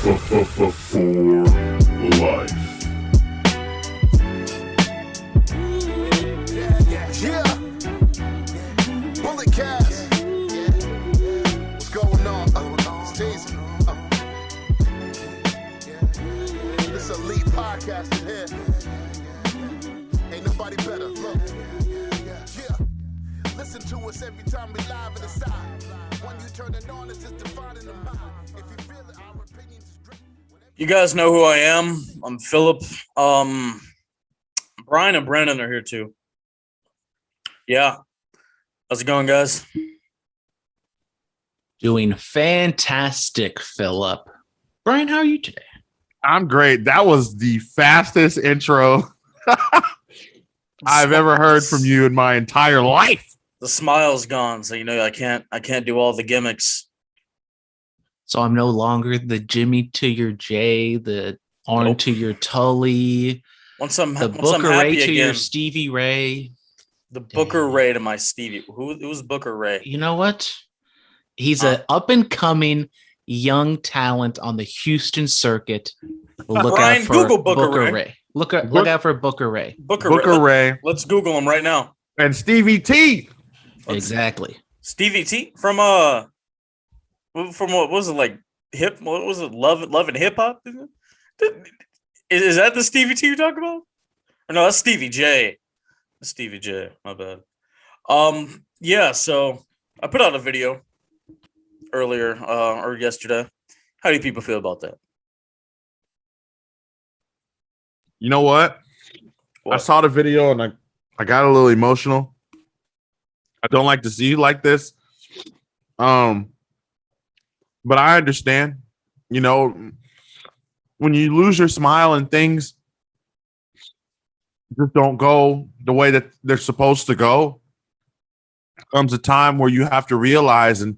For life. Yeah. Bullet cast. What's going on? Stacy. This elite podcast in here. Ain't nobody better. Look. Yeah. Listen to us every time we live in the side. When you turn it on, it's just defining the mind. If you feel it, our opinions is great. You guys know who I am. I'm Phillip. Brian and Brandon are here too. Yeah. How's it going, guys? Doing fantastic, Phillip. Brian, how are you today? I'm great. That was the fastest intro I've ever heard from you in my entire life. The smile's gone, so I can't do all the gimmicks. So I'm no longer the Jimmy to your J, the Arn to your Tully, the Booker Ray to your Stevie Ray. The Booker Ray to my Stevie. Who's Booker Ray? You know what? He's an up-and-coming young talent on the Houston circuit. Look Brian, out for Google Booker Ray. Look out for Booker Ray. Booker Ray. Let's Google him right now. And Stevie T. Exactly. Stevie T from what was it, like hip? What was it? Love and hip hop? Is that the Stevie T you're talking about? Or no, that's Stevie J. That's Stevie J. My bad. Yeah. So I put out a video earlier or yesterday. How do you people feel about that? You know what? I saw the video and I got a little emotional. I don't like to see you like this. But I understand, when you lose your smile and things just don't go the way that they're supposed to go, comes a time where you have to realize, and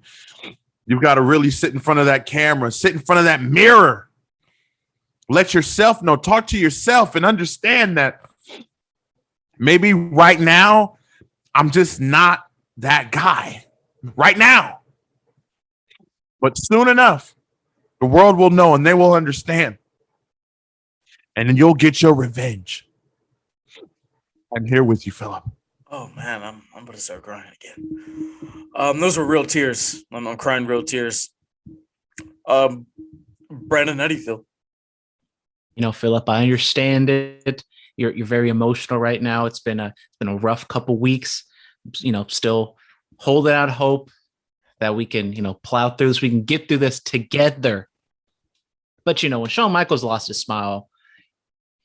you've got to really sit in front of that camera, sit in front of that mirror, let yourself know, talk to yourself and understand that maybe right now I'm just not that guy right now. But soon enough, the world will know and they will understand. And then you'll get your revenge. I'm here with you, Phillip. Oh man, I'm gonna start crying again. Those were real tears. I'm crying real tears. Brandon, how do you feel? Phillip, I understand it. You're very emotional right now. It's been a rough couple weeks. Still holding out hope that we can, plow through this. We can get through this together. But when Shawn Michaels lost his smile,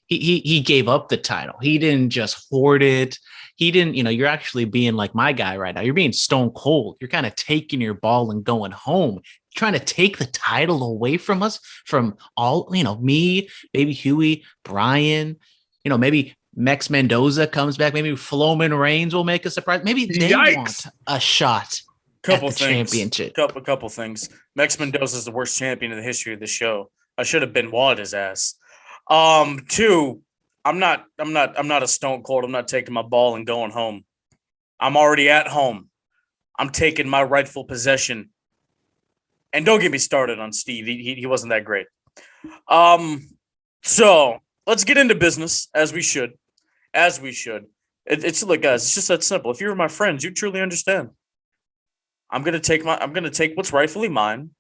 he gave up the title. He didn't just hoard it. He didn't, you're actually being like my guy right now. You're being stone cold. You're kind of taking your ball and going home, trying to take the title away from us, from all, me, baby Huey, Brian, maybe Mex Mendoza comes back. Maybe Floman Reigns will make a surprise. Maybe they want a shot at the championship. Couple things. Mex Mendoza is the worst champion in the history of the show. I should have been wad his ass. Two, I'm not a stone cold. I'm not taking my ball and going home. I'm already at home. I'm taking my rightful possession. And don't get me started on Steve. He wasn't that great. So let's get into business as we should. It's look, guys, it's just that simple. If you're my friends, you truly understand. I'm gonna take what's rightfully mine,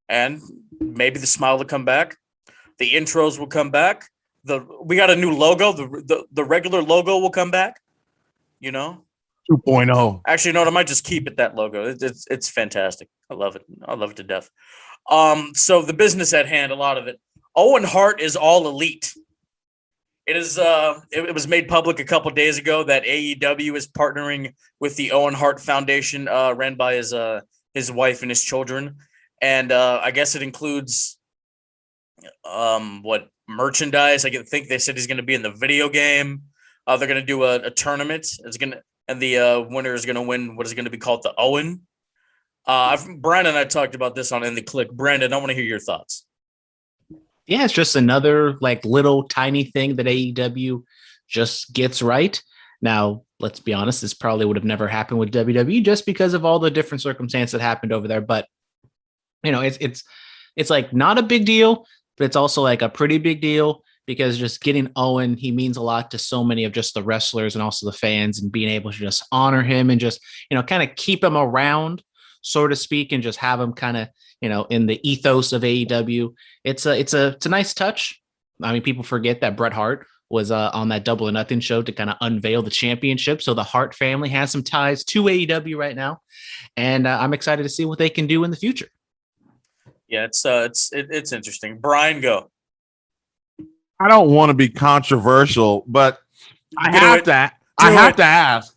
and maybe the smile will come back. The intros will come back. We got a new logo. The regular logo will come back. 2.0. Actually, no, I might just keep it that logo. It's fantastic. I love it. I love it to death. So the business at hand, a lot of it. Owen Hart is all elite. It is. It was made public a couple days ago that AEW is partnering with the Owen Hart Foundation, ran by his wife and his children, and I guess it includes what merchandise. I think they said he's going to be in the video game. They're going to do a tournament. And the winner is going to win what is going to be called the Owen. Brian and I talked about this on In the Click. Brandon, I want to hear your thoughts. Yeah, it's just another little tiny thing that AEW just gets right. Now, let's be honest, this probably would have never happened with WWE just because of all the different circumstances that happened over there. But it's not a big deal. but it's also like a pretty big deal because just getting Owen, he means a lot to so many of just the wrestlers and also the fans, and being able to just honor him and just, kind of keep him around, so to speak, and just have him kind of, in the ethos of AEW. It's a nice touch. I mean, people forget that Bret Hart was on that Double or Nothing show to kind of unveil the championship. So the Hart family has some ties to AEW right now, and I'm excited to see what they can do in the future. Yeah, it's interesting. Brian, go. I don't want to be controversial, but I have to ask: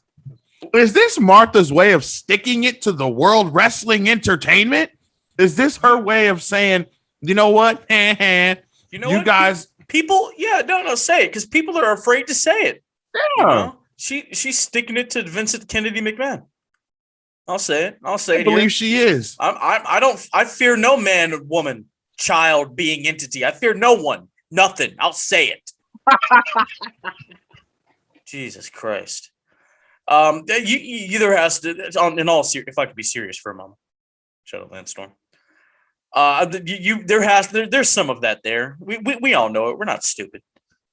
is this Martha's way of sticking it to the World Wrestling Entertainment? Is this her way of saying, you know what? You guys, people, no, say it, because people are afraid to say it. Yeah. She's sticking it to Vincent Kennedy McMahon. I'll say it. I believe she is. I fear no man, woman, child, being, entity. I fear no one, nothing. I'll say it. Jesus Christ. You there has to, in all serious, if I could be serious for a moment. Shut up, Landstorm. There's some of that there. We all know it. We're not stupid,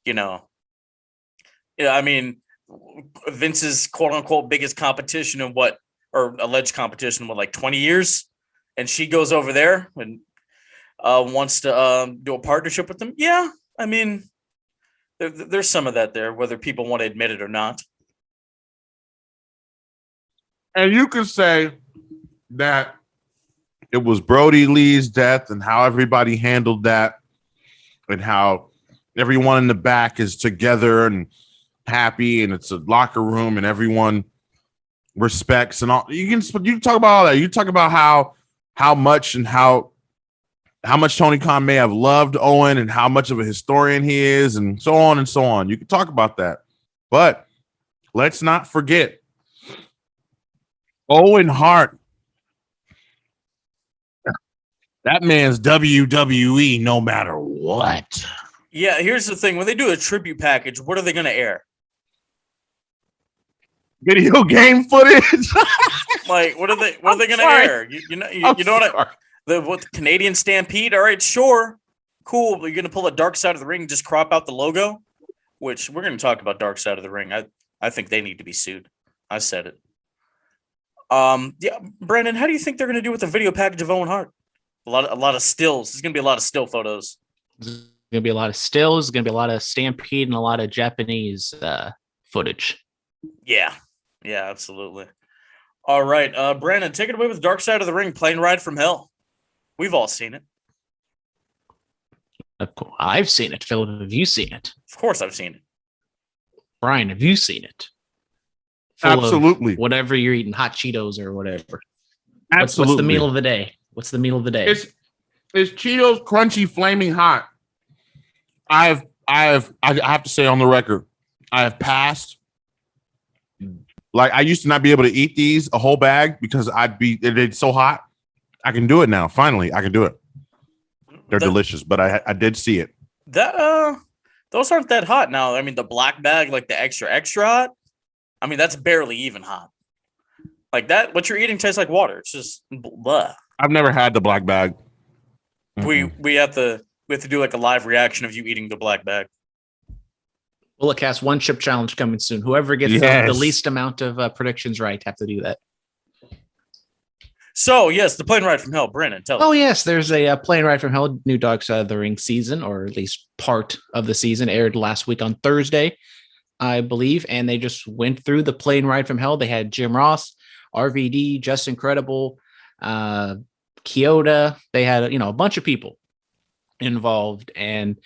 Yeah, I mean, Vince's quote unquote biggest competition in or alleged competition in like 20 years, and she goes over there and wants to do a partnership with them. Yeah, I mean, there's some of that there, whether people want to admit it or not. And you could say that it was Brody Lee's death and how everybody handled that, and how everyone in the back is together and happy, and it's a locker room and everyone respects and all. You can talk about all that. You talk about how much Tony Khan may have loved Owen and how much of a historian he is, and so on and so on. You can talk about that, but let's not forget Owen Hart. That man's WWE no matter what. Yeah, here's the thing. When they do a tribute package, what are they going to air? Video game footage? Like, what are they going to air? You know what the Canadian Stampede? All right, sure. Cool. But you're going to pull a Dark Side of the Ring and just crop out the logo? Which we're going to talk about Dark Side of the Ring. I think they need to be sued. I said it. Yeah, Brandon, how do you think they're going to do with the video package of Owen Hart? A lot of stills. There's going to be a lot of still photos. There's going to be a lot of stills. There's going to be a lot of Stampede and a lot of Japanese footage. Yeah, absolutely. All right, Brandon, take it away with Dark Side of the Ring, Plane Ride from Hell. We've all seen it. Of course, I've seen it. Phillip, have you seen it? Of course I've seen it. Brian, have you seen it? Absolutely. Whatever you're eating, hot Cheetos or whatever. Absolutely. What's the meal of the day? What's the meal of the day? It's Cheetos crunchy, flaming hot. I have to say on the record, I have passed. Like, I used to not be able to eat these a whole bag because it's so hot. I can do it now. Finally, I can do it. They're delicious, but I did see it. Those aren't that hot now. I mean, the black bag, like the extra hot. I mean, that's barely even hot. Like that, what you're eating tastes like water. It's just blah. I've never had the black bag. Mm-hmm. We have to do like a live reaction of you eating the black bag. Bullet Cast one chip challenge coming soon. Whoever gets the least amount of predictions right have to do that. So yes, the Plane Ride from Hell, Brandon, tell us. Oh yes, there's a Plane Ride from Hell new Dark Side of the Ring season, or at least part of the season, aired last week on Thursday, I believe, and they just went through the Plane Ride from Hell. They had Jim Ross, RVD, Just Incredible, Kyoto. They had a bunch of people involved, and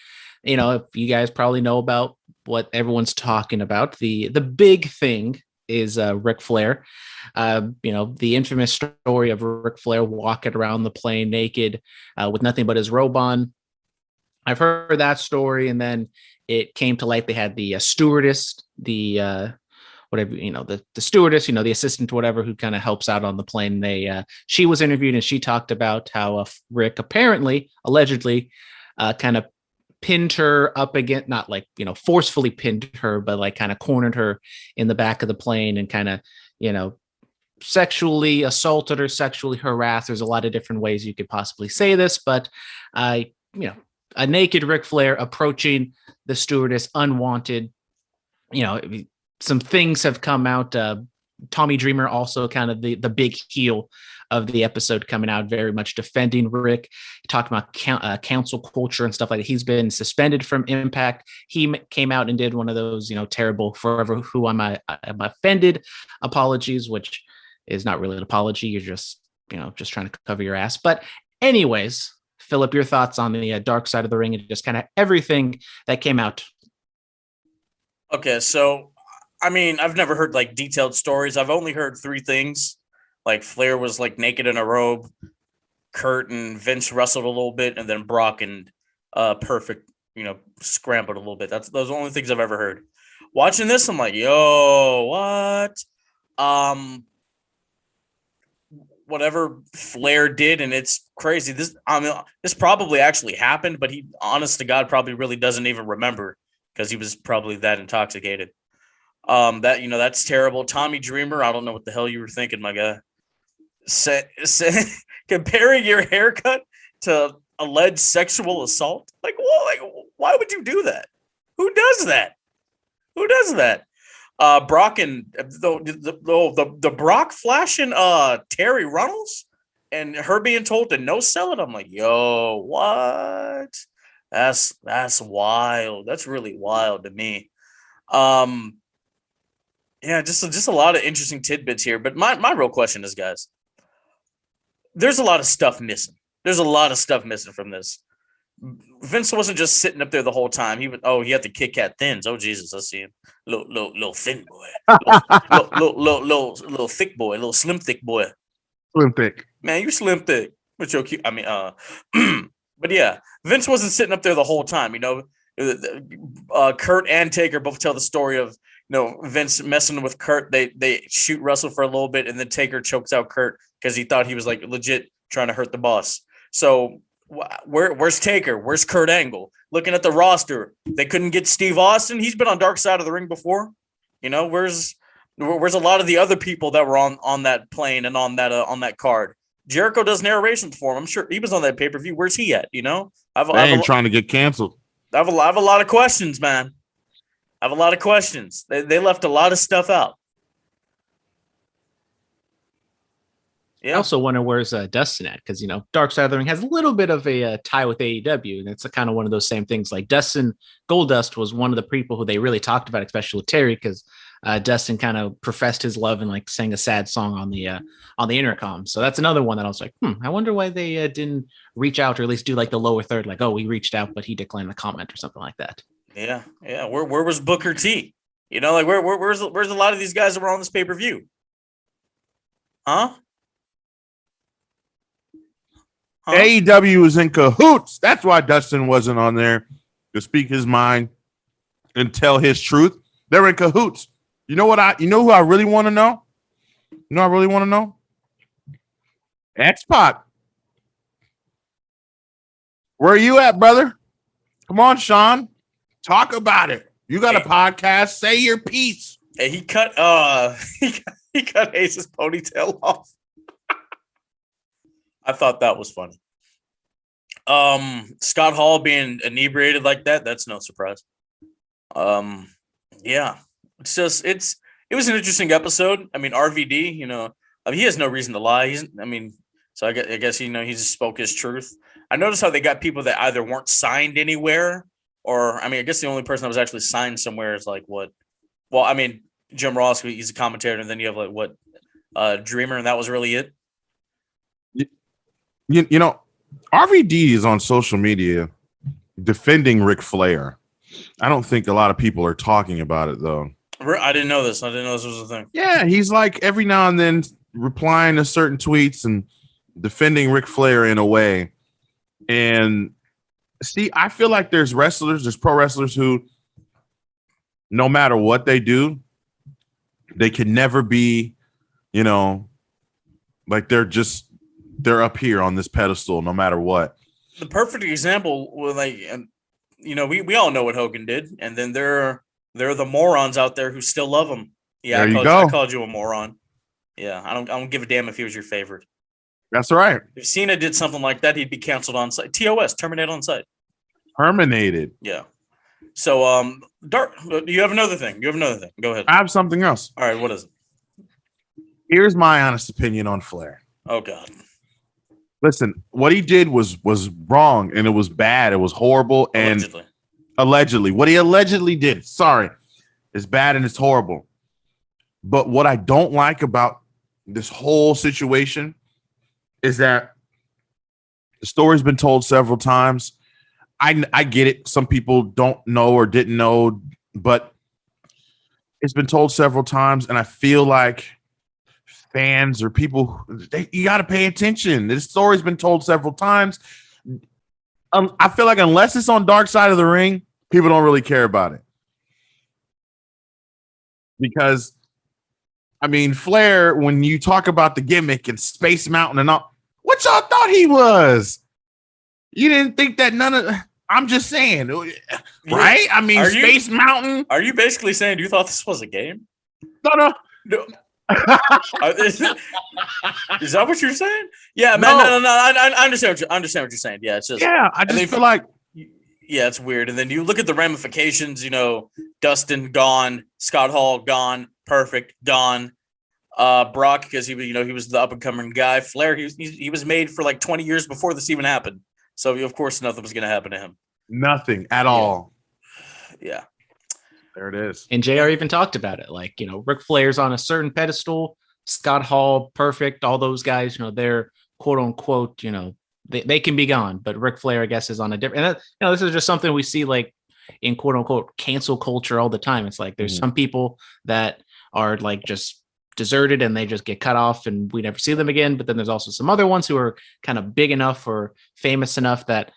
if you guys probably know about what everyone's talking about, the big thing is Ric Flair. The infamous story of Ric Flair walking around the plane naked with nothing but his robe on. I've heard that story, and then it came to light. They had the stewardess, the stewardess, the assistant, whatever, who kind of helps out on the plane. She was interviewed, and she talked about how Rick allegedly, kind of pinned her up against, not like, forcefully pinned her, but like kind of cornered her in the back of the plane and kind of, sexually assaulted her, sexually harassed. There's a lot of different ways you could possibly say this, but a naked Ric Flair approaching the stewardess unwanted. Some things have come out. Tommy Dreamer also kind of the big heel of the episode, coming out very much defending Rick, talking about council culture and stuff like that. He's been suspended from Impact. He came out and did one of those, Terrible Forever Who I'm Offended apologies, which is not really an apology. You're just trying to cover your ass. But anyways, Phillip, your thoughts on the dark side of the ring and just kind of everything that came out. Okay, so I mean, I've never heard like detailed stories. I've only heard 3 things. Like Flair was like naked in a robe, Kurt and Vince wrestled a little bit, and then Brock and Perfect, scrambled a little bit. Those are the only things I've ever heard. Watching this, I'm like, yo, what? Whatever Flair did, and it's crazy. This probably actually happened, but he, honest to God, probably really doesn't even remember because he was probably that intoxicated. That's terrible. Tommy Dreamer, I don't know what the hell you were thinking, my guy. Comparing your haircut to alleged sexual assault, why would you do that? Who does that? Brock and the Brock flashing Terry Runnels and her being told to no sell it. I'm like, yo, what? That's wild. That's really wild to me. Yeah, just a lot of interesting tidbits here. But my real question is, guys, there's a lot of stuff missing. There's a lot of stuff missing from this. Vince wasn't just sitting up there the whole time. He had the Kit Kat Thins. Oh Jesus, I see him. Little thin boy. Little thick boy. Little slim thick boy. Slim thick. Man, you slim thick. But you're cute. I mean, but yeah, Vince wasn't sitting up there the whole time. Kurt and Taker both tell the story of Vince messing with Kurt. They shoot wrestle for a little bit, and then Taker chokes out Kurt because he thought he was like legit trying to hurt the boss. So where's Taker? Where's Kurt Angle? Looking at the roster, they couldn't get Steve Austin. He's been on Dark Side of the Ring before. Where's a lot of the other people that were on that plane and on that card? Jericho does narrations for him. I'm sure he was on that pay-per-view. Where's he at? They trying to get canceled. I have a lot of questions, man. I have a lot of questions. They left a lot of stuff out. Yeah. I also wonder where's Dustin at, because Dark Side of the Ring has a little bit of a tie with AEW, and it's kind of one of those same things. Like Dustin Goldust was one of the people who they really talked about, especially with Terry, because Dustin kind of professed his love and like sang a sad song on the intercom. So that's another one that I was like, I wonder why they didn't reach out, or at least do like the lower third, like, oh, we reached out, but he declined the comment or something like that. Yeah. Where was Booker T? Where's a lot of these guys that were on this pay-per-view? Huh? AEW is in cahoots. That's why Dustin wasn't on there to speak his mind and tell his truth. They're in cahoots. You know who I really want to know? X-Pac. Where are you at, brother? Come on, Sean. Talk about it. You got a podcast. Say your piece. Hey, he cut he cut Ace's ponytail off. I thought that was funny. Scott Hall being inebriated like that's no surprise. Yeah. It was an interesting episode. I mean, RVD, he has no reason to lie. So I guess he just spoke his truth. I noticed how they got people that either weren't signed anywhere, or I guess the only person that was actually signed somewhere is like what? Well, Jim Ross, he's a commentator, and then you have Dreamer, and that was really it. RVD is on social media defending Ric Flair. I don't think a lot of people are talking about it, though. I didn't know this. I didn't know this was a thing. Yeah, he's like every now and then replying to certain tweets and defending Ric Flair in a way. And see, I feel like there's pro wrestlers who, no matter what they do, they can never be, like they're up here on this pedestal no matter what. The perfect example was we all know what Hogan did, and then there are the morons out there who still love him. Yeah, I called you a moron. Yeah, I don't give a damn if he was your favorite. That's right. If Cena did something like that, he'd be canceled on site. TOS, terminate on site. Terminated. Yeah. So, Dark, you have another thing. Go ahead. I have something else. All right, what is it? Here's my honest opinion on Flair. Oh God. Listen, what he did was wrong, and it was bad. It was horrible, and allegedly, what he allegedly did, sorry, is bad and it's horrible. But what I don't like about this whole situation is that the story's been told several times. I get it. Some people don't know or didn't know, but it's been told several times, and I feel like fans or people, you got to pay attention. This story's been told several times. I feel like unless it's on Dark Side of the Ring, people don't really care about it. Because, I mean, Flair, when you talk about the gimmick and Space Mountain and all, what y'all thought he was? You didn't think that I'm just saying, right? I mean, Space Mountain. Are you basically saying you thought this was a game? No. Is that what you're saying? Yeah, man. No. I understand what you're saying. Yeah, it's just I just feel like it's weird. And then you look at the ramifications. You know, Dustin gone, Scott Hall gone, Perfect gone. Brock, because he was the up and coming guy. Flair, he was made for like 20 years before this even happened. So of course nothing was going to happen to him. Nothing at all. Yeah. There it is. And JR even talked about it. Like, Ric Flair's on a certain pedestal. Scott Hall, Perfect, all those guys, they're quote unquote, they can be gone. But Ric Flair, I guess, is on a different. And this is just something we see like in quote unquote cancel culture all the time. It's like there's some people that are like just deserted and they just get cut off and we never see them again. But then there's also some other ones who are kind of big enough or famous enough that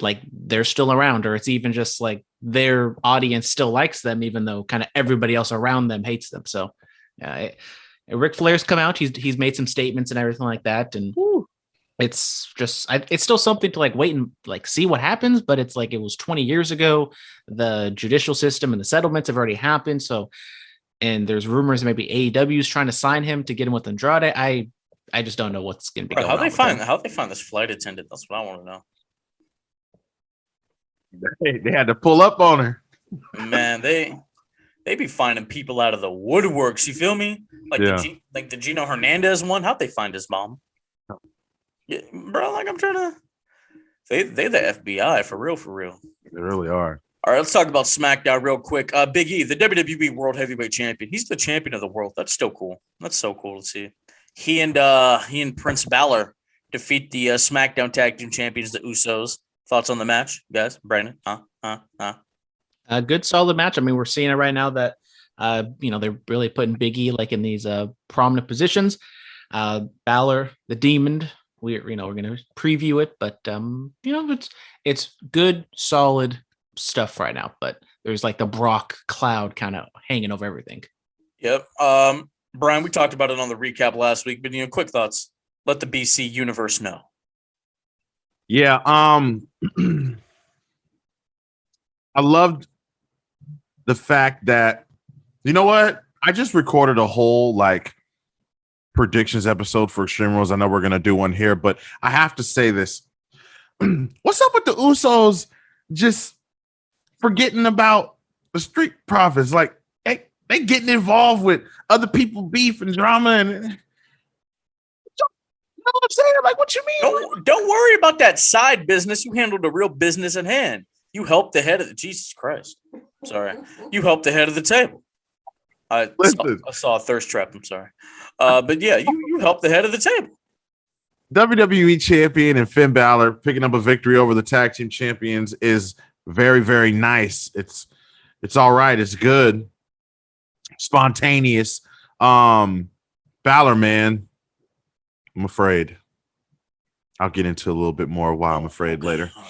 like they're still around, or it's even just like their audience still likes them, even though kind of everybody else around them hates them. So Ric Flair's come out. He's made some statements and everything like that. And it's just, it's still something to like wait and like see what happens. But it's like, it was 20 years ago. The judicial system and the settlements have already happened. So, and there's rumors maybe AEW is trying to sign him to get him with Andrade. I just don't know what's going to be going on. How they find this flight attendant? That's what I want to know. They had to pull up on her. Man, they be finding people out of the woodworks. You feel me? Like the Gino Hernandez one. How'd they find his mom? Yeah, bro. Like I'm trying to. They the FBI for real. They really are. All right, let's talk about SmackDown real quick. Big E, the WWE World Heavyweight Champion. He's the champion of the world. That's still cool. That's so cool to see. He and Prince Balor defeat the SmackDown Tag Team Champions, the Usos. Thoughts on the match, guys? Brandon? A good solid match. I mean, we're seeing it right now that they're really putting Big E like in these prominent positions. Balor, the Demon. We're going to preview it, but it's good, solid stuff right now. But there's like the Brock cloud kind of hanging over everything. Yep. Brian, we talked about it on the recap last week, but quick thoughts. Let the BC universe know. Yeah, I loved the fact that, you know what? I just recorded a whole like predictions episode for Extreme Rules. I know we're gonna do one here, but I have to say this. What's up with the Usos just forgetting about the Street Profits? Like they getting involved with other people beef and drama and you know what I'm saying? Like, what you mean? Don't worry about that side business. You handled the real business at hand. You helped the head of the Jesus Christ. Sorry. You helped the head of the table. I saw a thirst trap. I'm sorry. But yeah, you helped the head of the table. WWE champion and Finn Balor picking up a victory over the tag team champions is very, very nice. It's all right. It's good. Spontaneous. Balor, man. I'm afraid. I'll get into a little bit more why I'm afraid later. All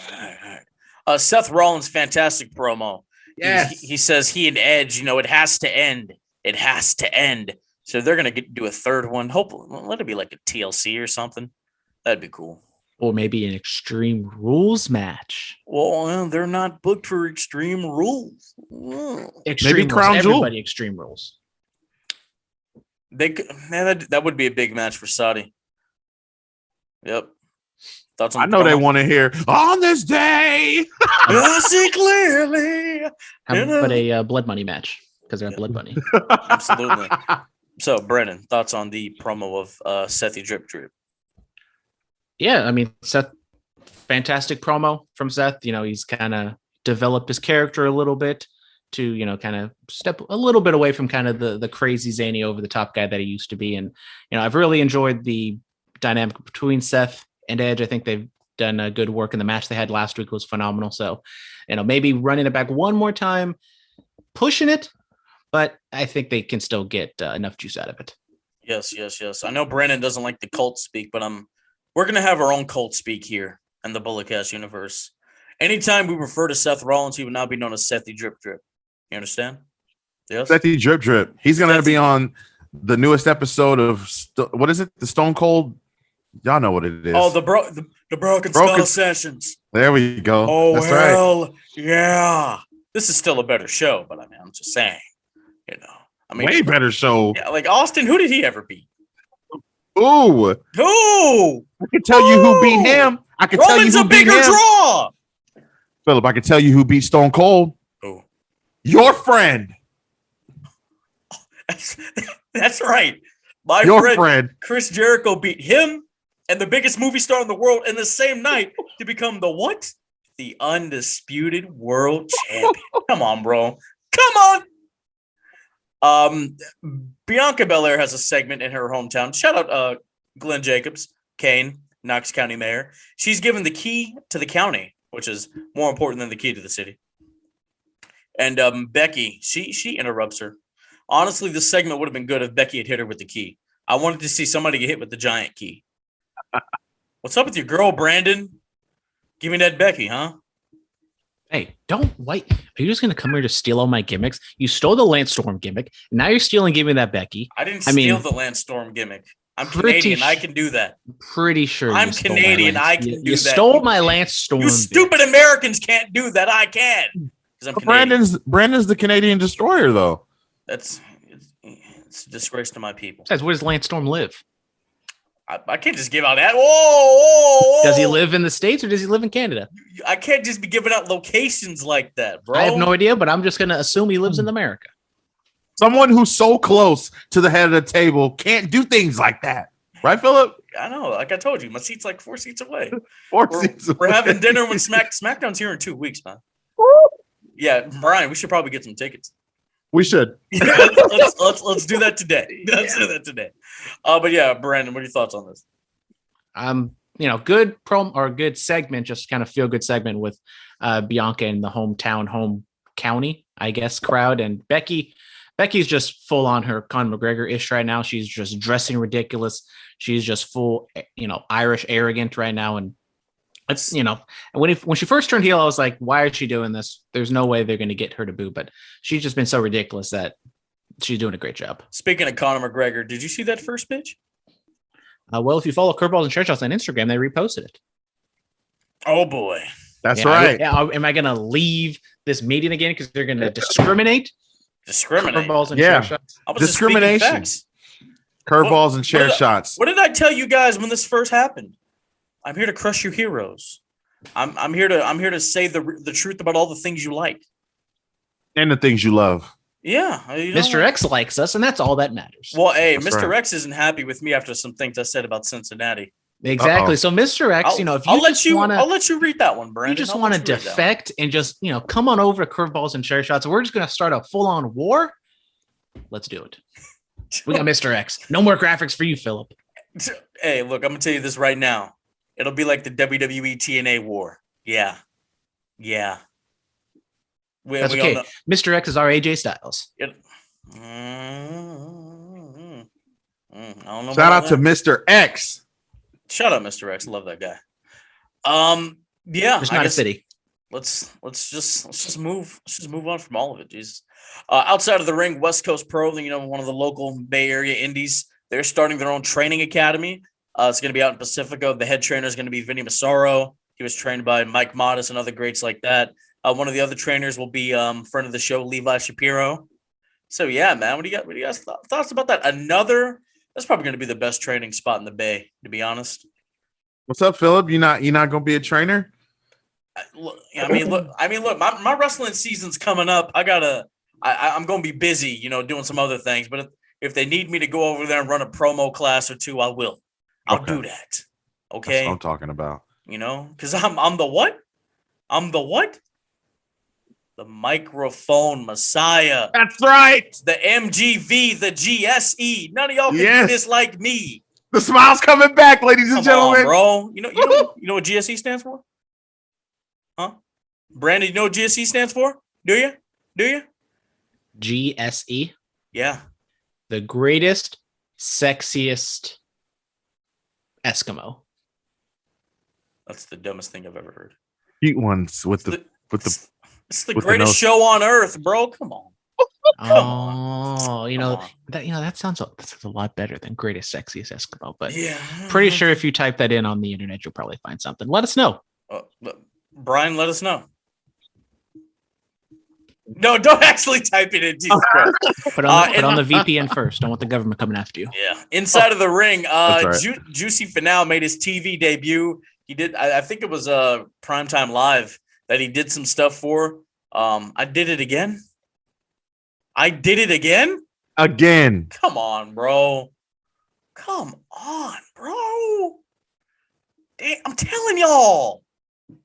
right. Seth Rollins, fantastic promo. Yes. He says he and Edge, it has to end. It has to end. So they're going to do a third one. Hopefully, let it be like a TLC or something. That'd be cool. Or maybe an Extreme Rules match. Well, they're not booked for Extreme Rules. Extreme maybe Crown Rules. Jewel. Everybody Extreme Rules. That would be a big match for Saudi. Yep. Thoughts on I the know they promo? want to hear on this day. I see clearly. How about a blood money match? Because they're at Blood Bunny. Absolutely. So, Brennan, thoughts on the promo of Sethy Drip Drip? Yeah, I mean, Seth, fantastic promo from Seth. You know, he's kind of developed his character a little bit to, you know, kind of step a little bit away from kind of the crazy zany over the top guy that he used to be. And, you know, I've really enjoyed the dynamic between Seth and Edge. I think they've done a good work, and the match they had last week was phenomenal. So, you know, maybe running it back one more time, pushing it, but I think they can still get enough juice out of it. Yes. I know Brennan doesn't like the cult speak, but we're going to have our own cult speak here in the Bulletcast universe. Anytime we refer to Seth Rollins, he would now be known as Sethy Drip Drip. You understand? Yes. Sethy Drip Drip. He's going to be on the newest episode of what is it? The Stone Cold. Y'all know what it is. Oh, the Broken Skull Sessions. There we go. Oh, that's hell right. yeah. This is still a better show, but I mean, I'm just saying, you know. I mean, Way better show. Yeah, like Austin, who did he ever beat? Ooh. Who? I can tell you who beat him. I can tell you Roman's who a beat bigger him. draw. Phillip, I can tell you who beat Stone Cold. Who? Your friend. That's right. My Your friend. Chris Jericho beat him and the biggest movie star in the world in the same night to become the what? The undisputed world champion. Come on, bro. Come on. Bianca Belair has a segment in her hometown. Shout out Glenn Jacobs, Kane, Knox County Mayor. She's given the key to the county, which is more important than the key to the city. And Becky, she interrupts her. Honestly, this segment would have been good if Becky had hit her with the key. I wanted to see somebody get hit with the giant key. What's up with your girl, Brandon? Give me that Becky, huh? Hey, don't wait. Are you just going to come here to steal all my gimmicks? You stole the Lance Storm gimmick. Now you're stealing, give me that Becky. I didn't steal the Lance Storm gimmick. I'm Canadian. I can do that. Pretty sure I'm Canadian. I can do that. You stole my Lance Storm. You stupid Americans can't do that. I can. Because I'm Canadian. Brandon's the Canadian Destroyer, though. It's a disgrace to my people. Besides, where does Lance Storm live? I can't just give out that. Whoa. Does he live in the States or does he live in Canada? I can't just be giving out locations like that, bro. I have no idea, but I'm just going to assume he lives in America. Someone who's so close to the head of the table can't do things like that. Right, Phillip? I know. Like I told you, my seat's like 4 seats away. We're having dinner when SmackDown's here in 2 weeks, man. Yeah, Brian, we should probably get some tickets. We should. let's do that today. Let's do that today. But yeah, Brandon, what are your thoughts on this? Good promo or good segment, just kind of feel good segment with Bianca in the home county, I guess, crowd. And Becky's just full on her Conor McGregor ish right now. She's just dressing ridiculous. She's just full, Irish arrogant right now. And it's, when she first turned heel, I was like, why is she doing this? There's no way they're going to get her to boo, but she's just been so ridiculous that she's doing a great job. Speaking of Conor McGregor, did you see that first pitch? Well, if you follow Curveballs and Chair Shots on Instagram, they reposted it. Oh boy. That's right. Am I going to leave this meeting again because they're going to discriminate? Curveballs and Chair Shots. Discrimination. Curveballs and Chair Shots. What did I tell you guys when this first happened? I'm here to crush your heroes. I'm here to say the truth about all the things you like and the things you love. Yeah, Mr. X likes us, and that's all that matters. Well, hey, that's Mr. Right. X isn't happy with me after some things I said about Cincinnati. Exactly. So, Mr. X, if you I'll let you read that one, Brandon. You just want to defect and just come on over to Curveballs and Chair Shots. We're just going to start a full-on war. Let's do it. We got Mr. X. No more graphics for you, Phillip. Hey, look, I'm gonna tell you this right now. It'll be like the WWE TNA war. Yeah. That's okay. Mr. X is our AJ Styles. I don't know. Shout out to Mr. X. Shout out Mr. X. Love that guy. Yeah. There's not a city. Let's just move on from all of it. Jesus. Outside of the ring, West Coast Pro, one of the local Bay Area indies, they're starting their own training academy. It's going to be out in Pacifica. The head trainer is going to be Vinny Massaro. He was trained by Mike Modest and other greats like that. One of the other trainers will be friend of the show, Levi Shapiro. So yeah, man, what do you guys thoughts about that? That's probably going to be the best training spot in the Bay, to be honest. What's up, Phillip? You not gonna be a trainer? Look. My wrestling season's coming up. I'm gonna be busy, doing some other things. But if they need me to go over there and run a promo class or two, I will. I'll do that. Okay. That's what I'm talking about. Because I'm the what? I'm the what? The microphone messiah. That's right. The MGV, the GSE. None of y'all can do this like me. The smile's coming back, ladies and gentlemen. On, bro. You know what GSE stands for? Huh? Brandon, you know what GSE stands for? Do you? GSE. Yeah. The greatest, sexiest Eskimo. That's the dumbest thing I've ever heard. Cute ones with the It's the greatest show on earth, bro. Come on. That sounds a lot better than greatest sexiest Eskimo. But yeah, pretty sure if you type that in on the internet, you'll probably find something. Let us know. Brian, let us know. No, don't actually type it in. Jesus Christ. Put on the VPN first. Don't want the government coming after you. Yeah. Inside of the ring, right. Juicy Finale made his TV debut. He did. I think it was Primetime Live that he did some stuff for. I did it again. Again. Come on, bro. Damn, I'm telling y'all. I'm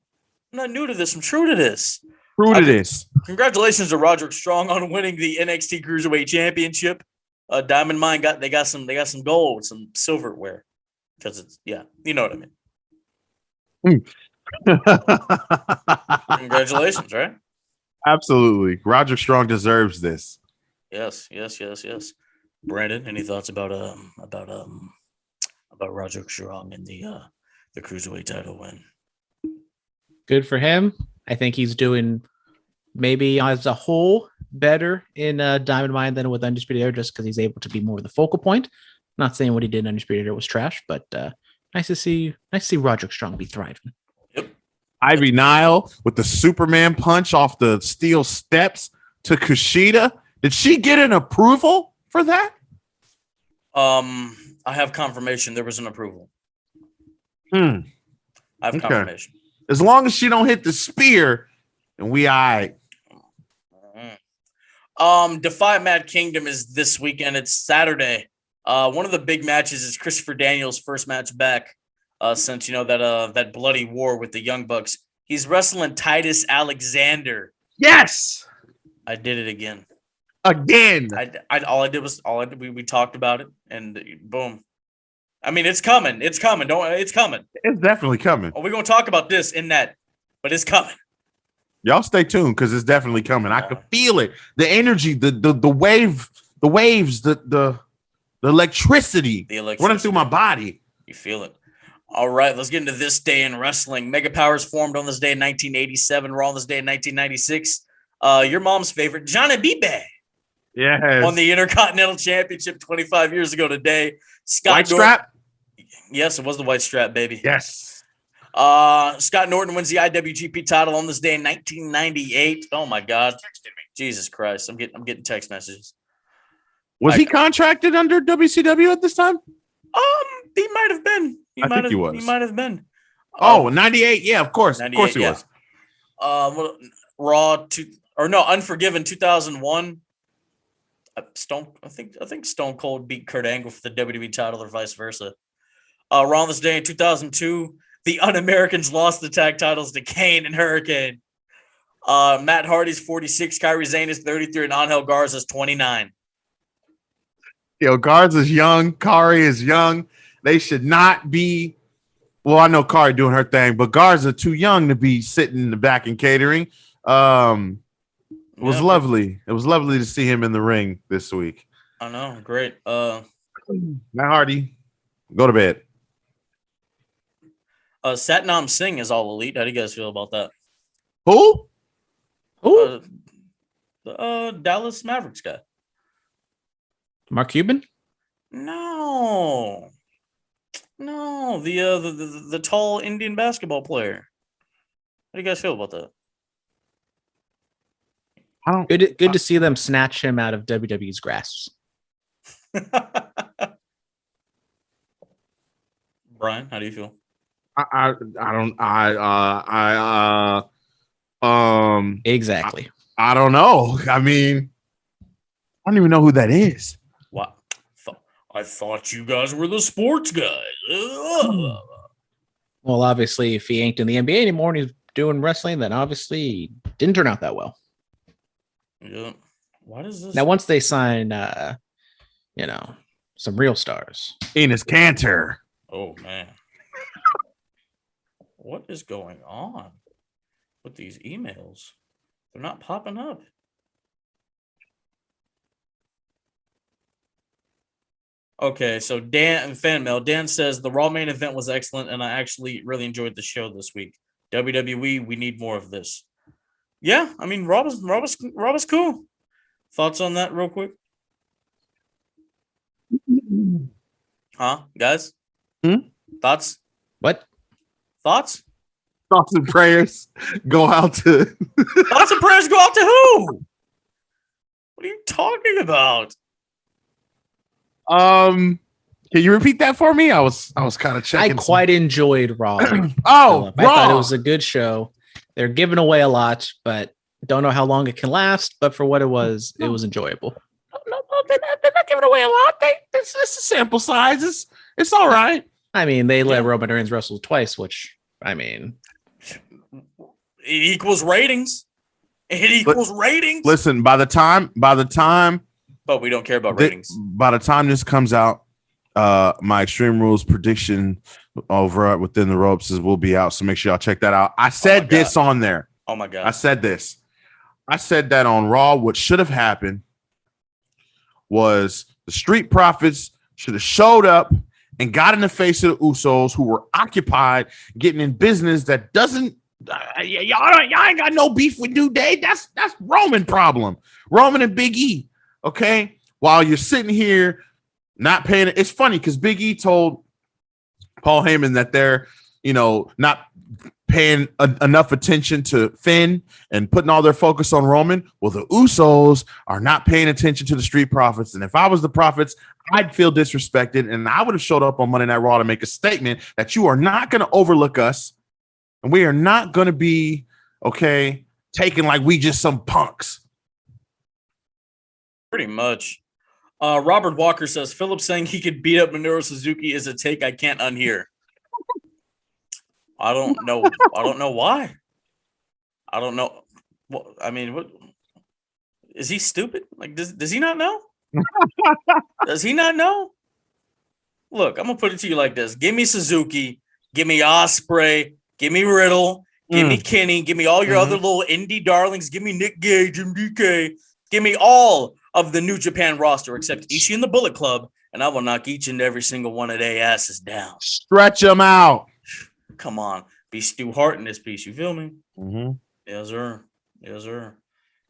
not new to this. I'm true to this. Congratulations to Roderick Strong on winning the NXT Cruiserweight Championship. Diamond Mine got some gold, some silverware. Because it's you know what I mean. Congratulations, right? Absolutely. Roderick Strong deserves this. Yes. Brandon, any thoughts about Roderick Strong and the Cruiserweight title win? Good for him. I think he's doing maybe as a whole better in Diamond Mine than with Undisputed Era, just because he's able to be more of the focal point. Not saying what he did in Undisputed Era was trash, but nice to see Roderick Strong be thriving. Yep. Ivy Nile with the Superman punch off the steel steps to Kushida. Did she get an approval for that? I have confirmation there was an approval. I have confirmation. As long as she don't hit the spear, and we all right. Defy Mad Kingdom is this weekend. It's Saturday. One of the big matches is Christopher Daniels' first match back since that bloody war with the Young Bucks. He's wrestling Titus Alexander. Yes, I did it again. We talked about it, and boom. I mean, it's coming. It's coming. It's coming. It's definitely coming. We're gonna talk about this in that, but it's coming. Y'all stay tuned because it's definitely coming. I can feel it. The energy, the waves, the electricity running through my body. You feel it. All right, let's get into this day in wrestling. Mega Powers formed on this day in 1987. Raw on this day in 1996. Your mom's favorite, Johnny B-Bag. Yes. Won the Intercontinental Championship 25 years ago today. White strap? Yes, it was the white strap, baby. Yes. Scott Norton wins the IWGP title on this day in 1998. Oh my God. Jesus Christ. I'm getting text messages. Was he contracted under WCW at this time? He might have been. He might have been. 98. Yeah, of course. Of course he was. Unforgiven 2001. I think Stone Cold beat Kurt Angle for the WWE title or vice versa. Raw on this day in 2002, the Un-Americans lost the tag titles to Kane and Hurricane. Matt Hardy's 46, Kairi Sane is 33, and Angel Garza's 29. Garza's young, Kairi is young. They should not be. Well, I know Kairi doing her thing, but Garza too young to be sitting in the back and catering. It was lovely. It was lovely to see him in the ring this week. I know, great. Matt Hardy, go to bed. Satnam Singh is all elite. How do you guys feel about that? Who? The Dallas Mavericks guy. Mark Cuban? No, the tall Indian basketball player. How do you guys feel about that? Good to see them snatch him out of WWE's grasp. Brian, how do you feel? I don't Exactly. I don't know. I mean, I don't even know who that is. What? I thought you guys were the sports guys. Ugh. Well, obviously, if he ain't in the NBA anymore and he's doing wrestling, then obviously he didn't turn out that well. Yeah. What is this? Now, once they sign, some real stars. Enos Cantor. Oh man. What is going on with these emails? They're not popping up. Okay, so Dan fan mail. Dan says the Raw main event was excellent, and I actually really enjoyed the show this week. WWE, we need more of this. Yeah, I mean, Raw was cool. Thoughts on that, real quick? Huh, guys? Thoughts? What? Thoughts? Thoughts and prayers go out to. Thoughts and prayers go out to who? What are you talking about? Can you repeat that for me? I was kind of checking. I quite enjoyed Raw. Oh, I thought it was a good show. They're giving away a lot, but don't know how long it can last. But for what it was enjoyable. No, they're not giving away a lot. It's a sample size. It's all right. I mean, they let Roman Reigns wrestle twice, which, I mean, it equals ratings. It equals ratings. Listen, by the time, but we don't care about ratings. By the time this comes out, my Extreme Rules prediction over Within the Ropes will be out. So make sure y'all check that out. I said this on there. Oh my God. I said this. I said that on Raw. What should have happened was the Street Profits should have showed up and got in the face of the Usos, who were occupied getting in business that doesn't. Y'all ain't got no beef with New Day. That's Roman problem. Roman and Big E. Okay, while you're sitting here not paying it. It's funny because Big E told Paul Heyman that they're not paying enough attention to Finn and putting all their focus on Roman. Well, the Usos are not paying attention to the Street Profits. And if I was the Profits, I'd feel disrespected. And I would have showed up on Monday Night Raw to make a statement that you are not going to overlook us. And we are not going to be, taken like we just some punks. Pretty much. Robert Walker says, Phillip saying he could beat up Minoru Suzuki is a take I can't unhear. I don't know. I don't know why. I don't know. Well, I mean, what is he stupid? Like, does he not know? Does he not know? Look, I'm gonna put it to you like this: give me Suzuki, give me Ospreay, give me Riddle, give me Kenny, give me all your other little indie darlings, give me Nick Gage, MDK, give me all of the New Japan roster except Ishii and the Bullet Club, and I will knock each and every single one of their asses down. Stretch them out. Come on, be Stu Hart in this piece. You feel me? Mm-hmm. Yes, sir. Yes, sir.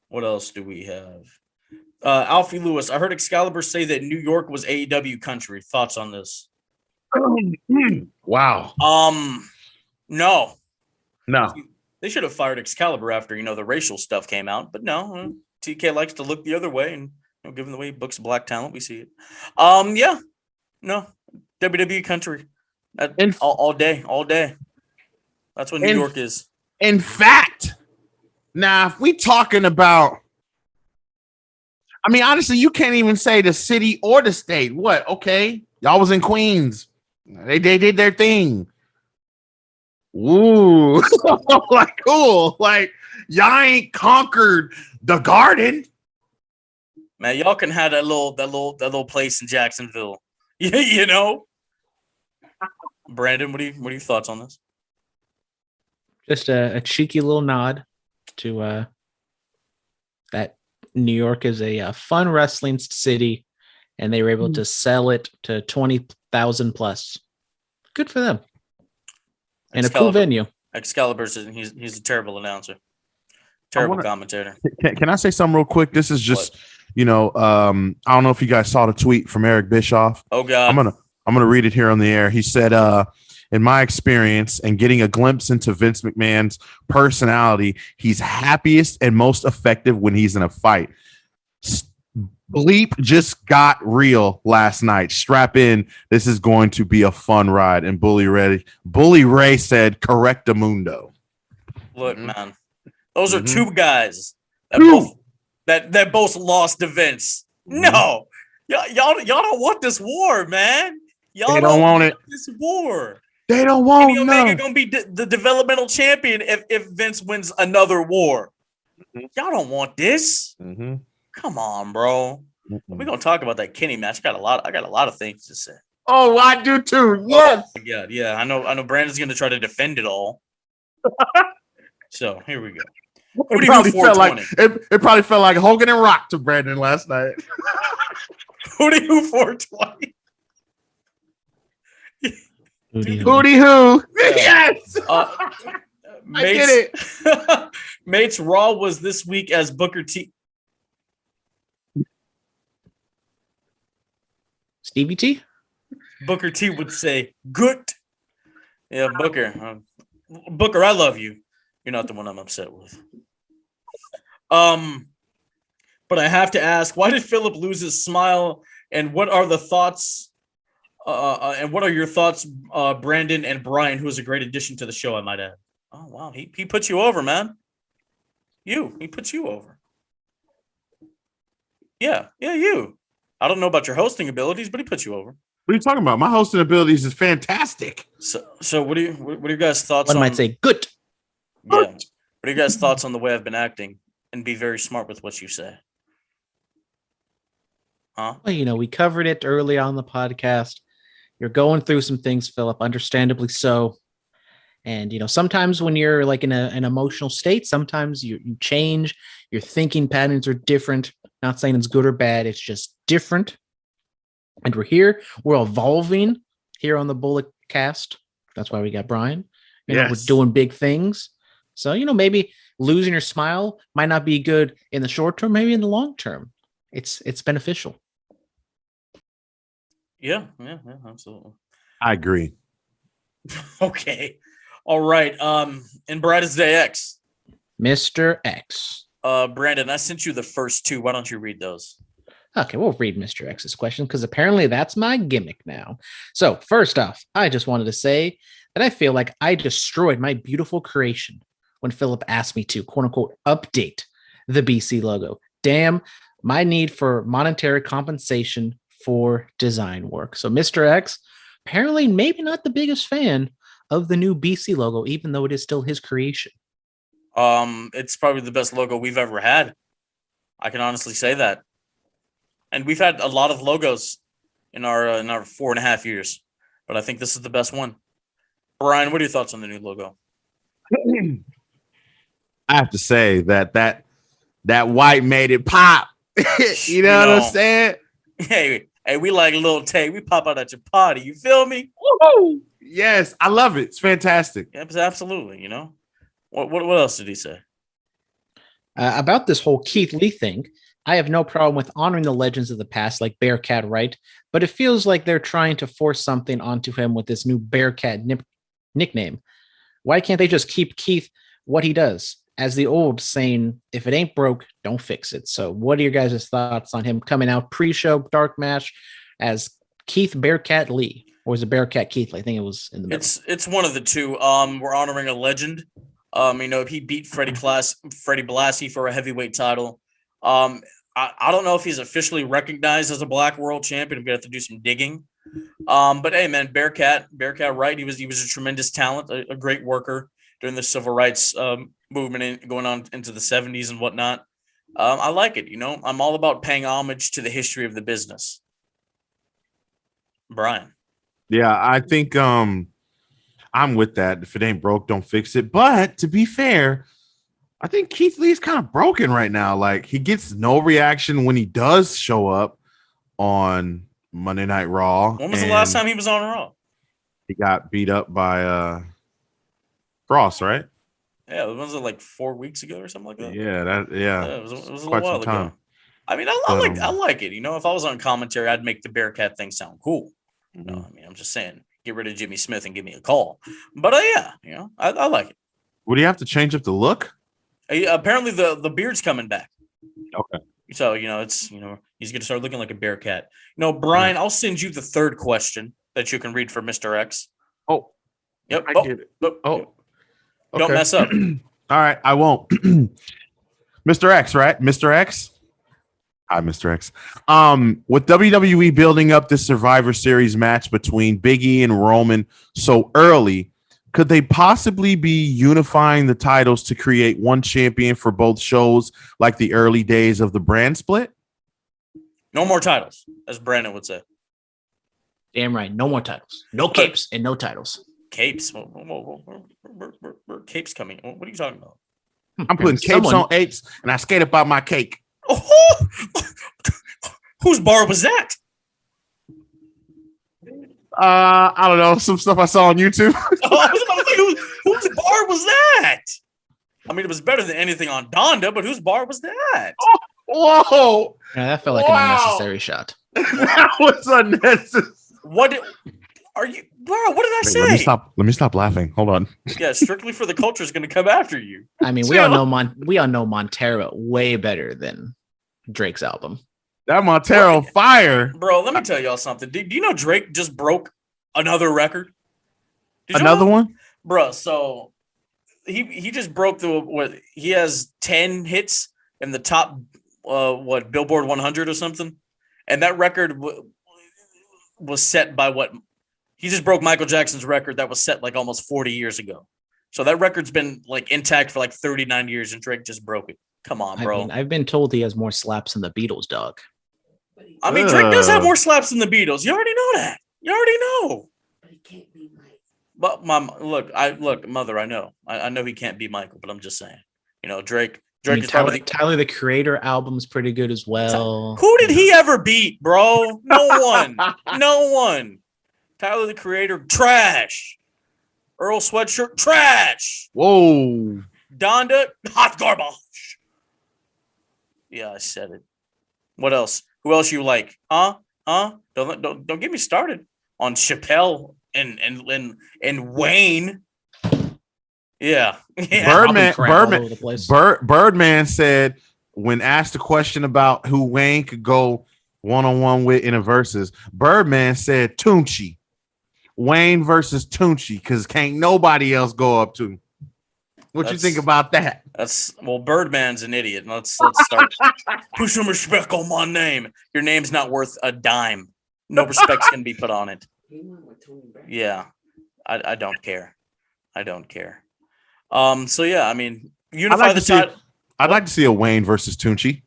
What else do we have? Alfie Lewis. I heard Excalibur say that New York was AEW country. Thoughts on this? Wow. No. They should have fired Excalibur after the racial stuff came out, but no. TK likes to look the other way, and given the way he books black talent, we see it. Yeah. No. WWE country. All day. That's what New York is. In fact, now if we talking about, I mean, honestly, you can't even say the city or the state. What? Okay, y'all was in Queens. They did their thing. Ooh, like cool. Like y'all ain't conquered the Garden. Man, y'all can have that little place in Jacksonville. Brandon, what are your thoughts on this? Just a cheeky little nod to that New York is a fun wrestling city, and they were able to sell it to 20,000 plus. Good for them. And a cool venue. Excalibur's he's a terrible announcer. Terrible commentator. Can I say something real quick? This is just, I don't know if you guys saw the tweet from Eric Bischoff. Oh God. I'm gonna read it here on the air. He said, in my experience and getting a glimpse into Vince McMahon's personality, he's happiest and most effective when he's in a fight. Bleep just got real last night. Strap in. This is going to be a fun ride. And Bully Ray said, "Correctamundo." Look, man, those are Mhm. two guys that Two. both that both lost to Vince. No, y'all don't want this war, man. Y'all They don't want it. this war. They don't Kenny want Omega no. gonna be the developmental champion if Vince wins another war. Mhm. Y'all don't want this. Mhm. Come on, bro. We're gonna talk about that Kenny match. I got a lot of things to say. Oh, I do too. Yes. Yeah. I know Brandon's gonna try to defend it all. So here we go. Who do you Probably do felt like 420? it probably felt like Hogan and Rock to Brandon last night. Who do you 420? Hootie hoo. Yes. I get it. Mates Raw was this week as Booker T. Stevie T? Booker T would say, "Good." Yeah, Booker. Booker, I love you. You're not the one I'm upset with. But I have to ask, why did Phillip lose his smile? And what are the thoughts? And what are your thoughts, Brandon and Brian, who is a great addition to the show, I might add. Oh wow, he put you over, man. He put you over. Yeah, you. I don't know about your hosting abilities, but he put you over. What are you talking about? My hosting abilities is fantastic. So what are your guys' thoughts One on? might say good. Yeah. What are your guys' thoughts on the way I've been acting? And be very smart with what you say. Huh? Well, we covered it early on the podcast. You're going through some things, Phillip, understandably so. And, sometimes when you're like in an emotional state, sometimes you change, your thinking patterns are different. Not saying it's good or bad. It's just different. And we're evolving here on the Bullet Cast. That's why we got Brian. We're doing big things. So, maybe losing your smile might not be good in the short term, maybe in the long term. It's beneficial. Yeah, absolutely. I agree. Okay. All right. In Brightest Day X. Mr. X. Brandon, I sent you the first two. Why don't you read those? Okay, we'll read Mr. X's question because apparently that's my gimmick now. So first off, I just wanted to say that I feel like I destroyed my beautiful creation when Phillip asked me to, quote unquote, update the BC logo. Damn, my need for monetary compensation for design work. So Mr. X, apparently maybe not the biggest fan of the new BC logo, even though it is still his creation. It's probably the best logo we've ever had. I can honestly say that. And we've had a lot of logos in our 4.5 years, but I think this is the best one. Brian, what are your thoughts on the new logo? I have to say that white made it pop. You know what I'm saying? Hey, we like Lil Tay. We pop out at your party. You feel me? Woo-hoo! Yes, I love it. It's fantastic. Absolutely. What else did he say? About this whole Keith Lee thing, I have no problem with honoring the legends of the past like Bearcat Wright, but it feels like they're trying to force something onto him with this new Bearcat nickname. Why can't they just keep Keith what he does? As the old saying, if it ain't broke, don't fix it. So what are your guys' thoughts on him coming out pre-show dark match as Keith Bearcat Lee? Or was it Bearcat Keith? I think it was in the middle. It's one of the two. We're honoring a legend. He beat Freddie Blassie for a heavyweight title. I don't know if he's officially recognized as a Black World Champion. I'm gonna have to do some digging. But hey, man, Bearcat Wright. He was a tremendous talent, a great worker during the civil rights movement going on into the 70s and whatnot. I like it. I'm all about paying homage to the history of the business. Brian. Yeah, I think I'm with that. If it ain't broke, don't fix it. But to be fair, I think Keith Lee's kind of broken right now. Like, he gets no reaction when he does show up on Monday Night Raw. When was the last time he was on Raw? He got beat up by Cross, right? Yeah, was it like 4 weeks ago or something like that? Yeah, it was a little while ago. I mean, I like it. If I was on commentary, I'd make the Bearcat thing sound cool. I'm just saying, get rid of Jimmy Smith and give me a call. But I like it. Would he have to change up the look? Apparently the beard's coming back. Okay. So it's He's going to start looking like a bear cat. Brian, I'll send you the third question that you can read for Mr. X. Oh, yep. I get it. Don't Okay. mess up. All right, I won't. Mr. X, right? Mr. X. Hi, Mr. X. With WWE building up this Survivor Series match between Big E and Roman so early, could they possibly be unifying the titles to create one champion for both shows like the early days of the brand split? No more titles, as Brandon would say. Damn right. No more titles. No capes and no titles. Capes? Where capes coming? What are you talking about? I'm putting capes on apes, and I skate about my cake. Oh, whose bar was that? I don't know. Some stuff I saw on YouTube. I was about to say, whose bar was that? I mean, it was better than anything on Donda, but whose bar was that? Whoa! Yeah, that felt like an unnecessary shot. That was unnecessary. What are you, bro? What did I say? Let me stop laughing. Hold on. Yeah, Strictly for the Culture is going to come after you. I mean, we all know Montero way better than Drake's album. That Montero fire, bro. Let me tell y'all something. Do you know Drake just broke another record? Another one, bro. So he just broke he has 10 hits in the top Billboard 100 or something, and that record was set by he just broke Michael Jackson's record that was set like almost 40 years ago. So that record's been like intact for like 39 years, and Drake just broke it. Come on, bro. I mean, I've been told he has more slaps than the Beatles, dog. I mean, Drake does have more slaps than the Beatles. You already know that. You already know. But he can't be Mike. But mother, I know. I know he can't be Michael, but I'm just saying. Drake is probably Tyler the Creator album's pretty good as well. Who did he ever beat, bro? No one. No one. Tyler the Creator, trash. Earl Sweatshirt, trash. Whoa. Donda, hot garbage. Yeah, I said it. What else? Who else you like? Huh? Don't get me started on Chappelle and Wayne. Yeah. Birdman said when asked a question about who Wayne could go one-on-one with in a versus, Birdman said Tunchi. Wayne versus Tunchi, because can't nobody else go up to. What you think about that? Birdman's an idiot. Let's start. Put some respect on my name. Your name's not worth a dime. No respect's gonna be put on it. Yeah, I don't care. I don't care. So yeah, I mean, unify the title. I'd like to see a Wayne versus Tunchi.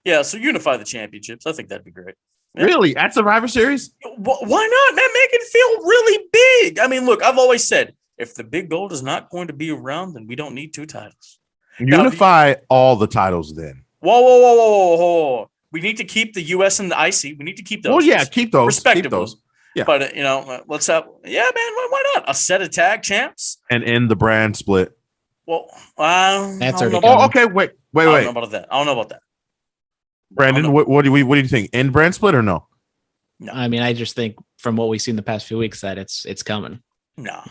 Yeah, so unify the championships. I think that'd be great. Yeah. Really? At Survivor Series? Why not, man? Make it feel really big. I mean, look, I've always said, if the big gold is not going to be around, then we don't need 2 titles. Unify all the titles then. Whoa. We need to keep the US and the IC. We need to keep those. Well, yeah, keep those. Respectable. Keep those. Yeah. But, let's have, man, why not? A set of tag champs. And end the brand split. Well, that's already okay, wait. I don't know about that. I don't know about that. Brandon, what do you think? End brand split or no? No. I mean, I just think from what we've seen the past few weeks that it's coming. No.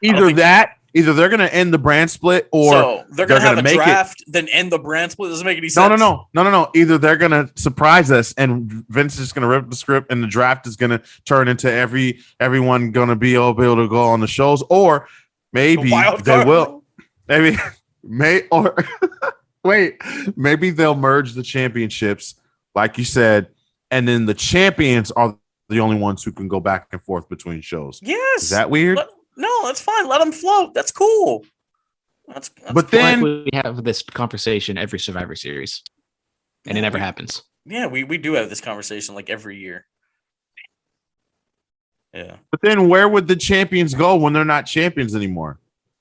Either they're going to end the brand split, or they're going to have a draft, then end the brand split. Doesn't make any sense. No. Either they're going to surprise us, and Vince is just going to rip the script, and the draft is going to turn into everyone going to be able to go on the shows, or maybe they will. Maybe maybe they'll merge the championships, like you said, and then the champions are the only ones who can go back and forth between shows. Yes. Is that weird? No, that's fine. Let them float. That's cool. That's but then we have this conversation every Survivor Series, and it never happens. Yeah, we do have this conversation like every year. Yeah. But then where would the champions go when they're not champions anymore?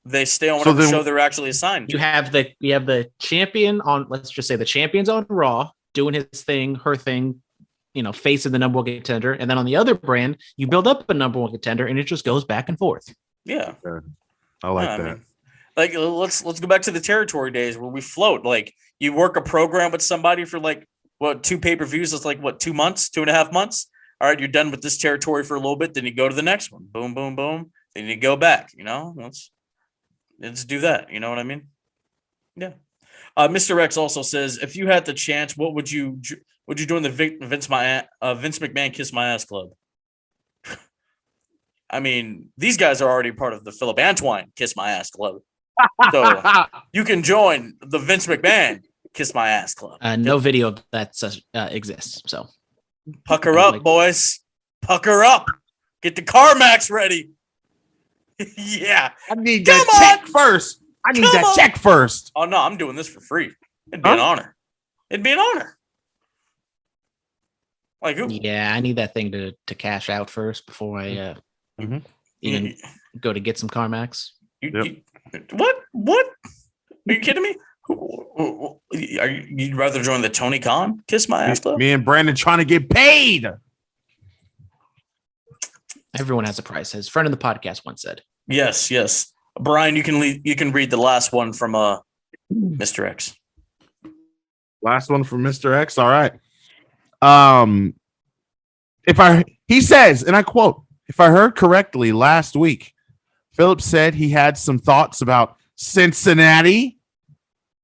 They stay on whatever show they're actually assigned to. You have the champion on, let's just say the champion's on Raw doing his thing, her thing, facing the number 1 contender. And then on the other brand, you build up a number 1 contender and it just goes back and forth. Yeah. I like that. I mean, let's go back to the territory days where we float. Like you work a program with somebody for 2 pay-per-views. It's 2 months, 2.5 months. All right, you're done with this territory for a little bit. Then you go to the next one. Boom, boom, boom. Then you go back, let's do that. You know what I mean? Yeah. Mr. X also says, if you had the chance, what would you join the Vince McMahon Kiss My Ass Club? I mean, these guys are already part of the Phillip Antoine Kiss My Ass Club. So you can join the Vince McMahon Kiss My Ass Club. No video of that exists. So pucker up, boys. Pucker up. Get the CarMax ready. Yeah. I need that check first. Check first. Oh, no, I'm doing this for free. It'd be an honor. It'd be an honor. Like, yeah, I need that thing to cash out first before I even go to get some CarMax. What? Are you kidding me? You'd rather join the Tony Khan Kiss My Ass Club? Me and Brandon trying to get paid. Everyone has a price. His friend in the podcast once said. Yes. Brian, you can read the last one from Mr. X. Last one from Mr. X. All right. He says, and I quote, if I heard correctly last week, Phillip said he had some thoughts about Cincinnati.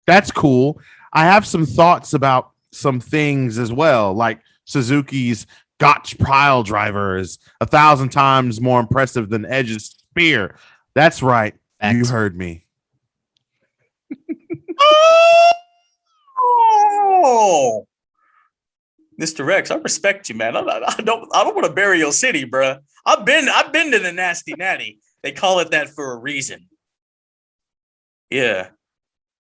That's cool. I have some thoughts about some things as well, like Suzuki's Gotch pile driver is 1,000 times more impressive than Edge's spear. That's right. You heard me. Oh, Mr. X, I respect you, man. I don't want to bury your city, bro. I've been to the Nasty Natty. They call it that for a reason. Yeah.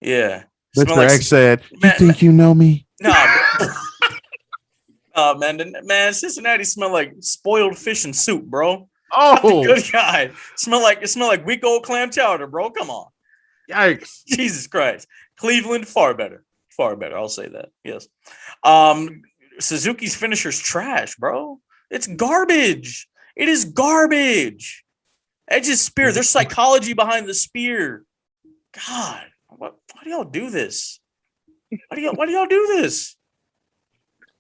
Mr. X said, "You think you know me?" No, man, Cincinnati smell like spoiled fish and soup, bro. Oh, good guy. It smell like week old clam chowder, bro. Come on. Yikes. Jesus Christ. Cleveland, far better. I'll say that. Yes. Suzuki's finisher's trash, bro. It's garbage. It is garbage. Edge's spear. There's psychology behind the spear. God, why do y'all do this? Why do y'all do this?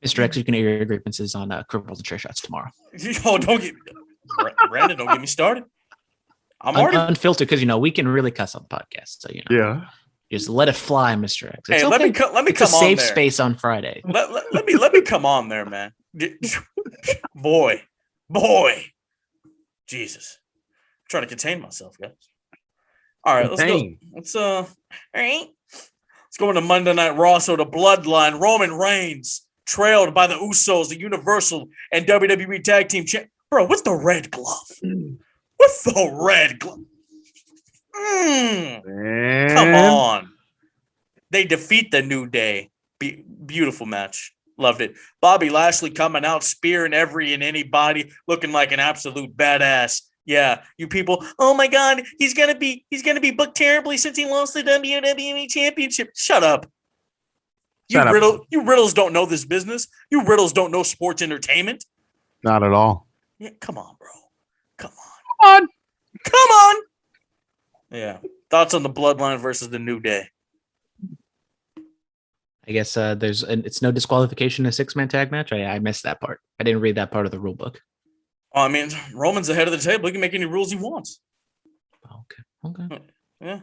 Mr. X, you can air your grievances on Cripples and Chair Shots tomorrow. Oh, Brandon, don't get me started. I'm already unfiltered because we can really cuss on the podcast. So yeah, just let it fly, Mr. X. Hey, let me come on. It's a safe space on Friday. Let me come on there, man. Boy, Jesus, I'm trying to contain myself, guys. All right, let's go. All right. Let's go into Monday Night Raw. So the Bloodline, Roman Reigns, trailed by the Usos, the Universal and WWE Tag Team Champ. Bro, what's the red glove? What's the red glove? Come on. They defeat the New Day. Beautiful match. Loved it. Bobby Lashley coming out, spearing every and anybody, looking like an absolute badass. Yeah, you people. Oh my God, he's gonna be booked terribly since he lost the WWE Championship. Shut up. You riddles don't know this business. You riddles don't know sports entertainment. Not at all. Yeah, come on, bro. Come on. Yeah. Thoughts on the Bloodline versus the New Day? I guess it's no disqualification in a 6-man tag match. I missed that part. I didn't read that part of the rule book. Oh, I mean, Roman's ahead of the table. He can make any rules he wants. Okay. Yeah.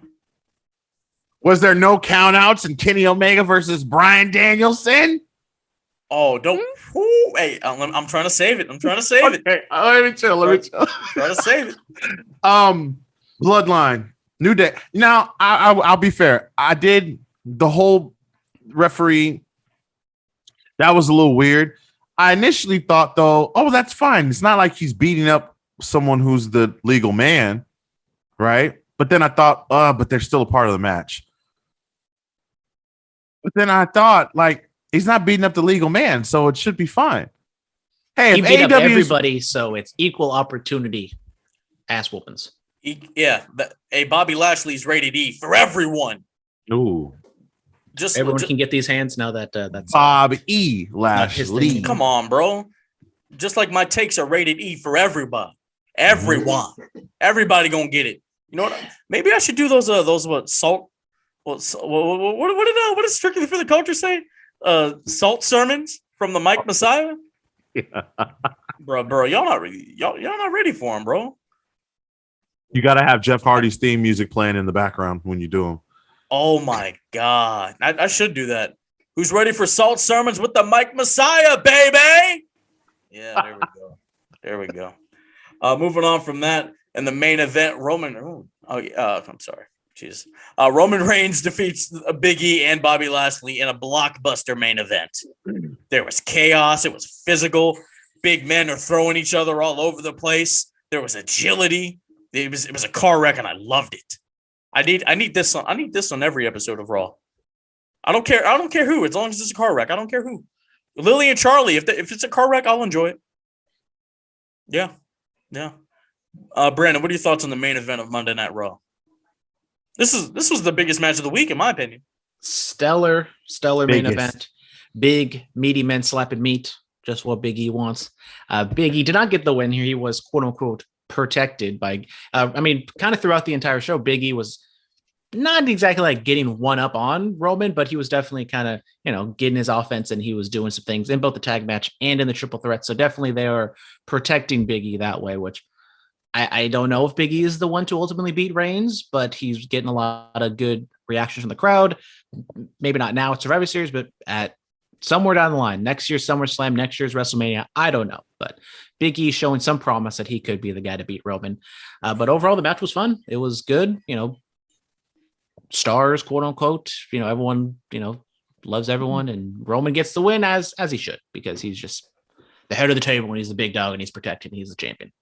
Was there no countouts in Kenny Omega versus Bryan Danielson? Oh, don't. Hey, I'm trying to save it. Okay. Let me chill. Trying to save it. Bloodline, New Day. Now, I'll be fair. I did the whole referee. That was a little weird. I initially thought, though, that's fine. It's not like he's beating up someone who's the legal man, right? But then I thought, but they're still a part of the match. But then I thought, he's not beating up the legal man, so it should be fine. Hey, he beat up everybody, so it's equal opportunity ass whoopings. Bobby Lashley's rated E for everyone. Ooh. Everyone can get these hands now that that's Bob E. Lashley. Come on, bro. Just like my takes are rated E for everybody. Everyone. Everybody gonna get it. You know what? Maybe I should do those salt. What did Strictly for the Culture say? Salt sermons from the Mike Messiah. Yeah. Bro, y'all not ready for him, bro. You got to have Jeff Hardy's theme music playing in the background when you do them. Oh my God. I should do that. Who's ready for salt sermons with the Mike Messiah, baby? Yeah, there we go. There we go. Moving on from that, in the main event, I'm sorry. Jesus. Roman Reigns defeats Big E and Bobby Lashley in a blockbuster main event. There was chaos. It was physical. Big men are throwing each other all over the place. There was agility. It was a car wreck, and I loved it. I need this on every episode of Raw. I don't care who, as long as it's a car wreck. I don't care who. Lily and Charlie, if it's a car wreck, I'll enjoy it. Yeah. Brandon, what are your thoughts on the main event of Monday Night Raw? This was the biggest match of the week, in my opinion. Stellar main event. Big, meaty men slapping meat. Just what Big E wants. Big E did not get the win here. He was, quote unquote, protected by, kind of throughout the entire show, Big E was not exactly like getting one up on Roman, but he was definitely kind of, getting his offense, and he was doing some things in both the tag match and in the triple threat. So definitely they are protecting Big E that way, which I don't know if Big E is the one to ultimately beat Reigns, but he's getting a lot of good reactions from the crowd. Maybe not now at Survivor Series, but at somewhere down the line, next year's SummerSlam, next year's WrestleMania, I don't know. But Big E showing some promise that he could be the guy to beat Roman. But overall, the match was fun. It was good. Stars, quote unquote. Everyone, loves everyone, and Roman gets the win as he should, because he's just the head of the table and he's the big dog and he's protected. He's the champion.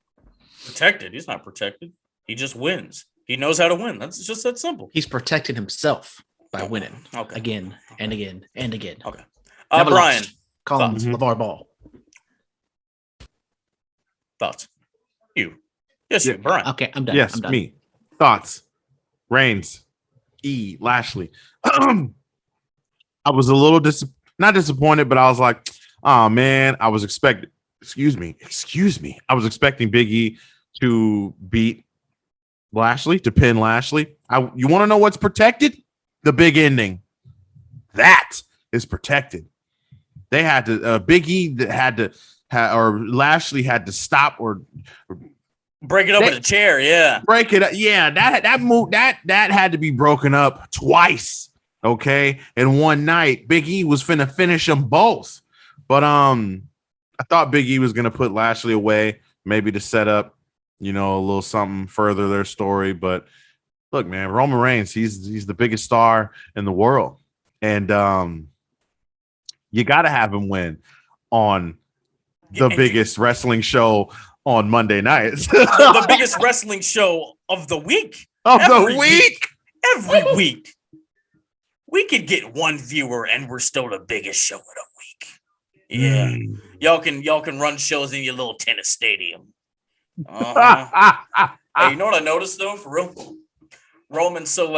Protected? He's not protected. He just wins. He knows how to win. That's just that simple. He's protecting himself by winning again and again and again. Okay. Brian, call him LeVar Ball. Thoughts? You. Yes, you. Brian. Okay, I'm done. Yes, I'm done. me. Thoughts. Reigns. Lashley. I was a little not disappointed, but I was like, oh man, I was expecting. Excuse me. I was expecting Big E to beat Lashley, to pin Lashley. You want to know what's protected? The big ending. That is protected. They had to. Big E or Lashley had to stop or break it up with a chair. Yeah, break it up. Yeah, that move that had to be broken up twice. Okay, in one night, Big E was finna finish them both, but I thought Big E was gonna put Lashley away, maybe to set up, a little something further their story. But look, man, Roman Reigns, he's the biggest star in the world, and you got to have him win on the biggest wrestling show on Monday nights. The biggest wrestling show of the week. Every week. We could get one viewer and we're still the biggest show of the week. Yeah. Y'all can run shows in your little tennis stadium. Hey, you know what I noticed though, for real? Roman, so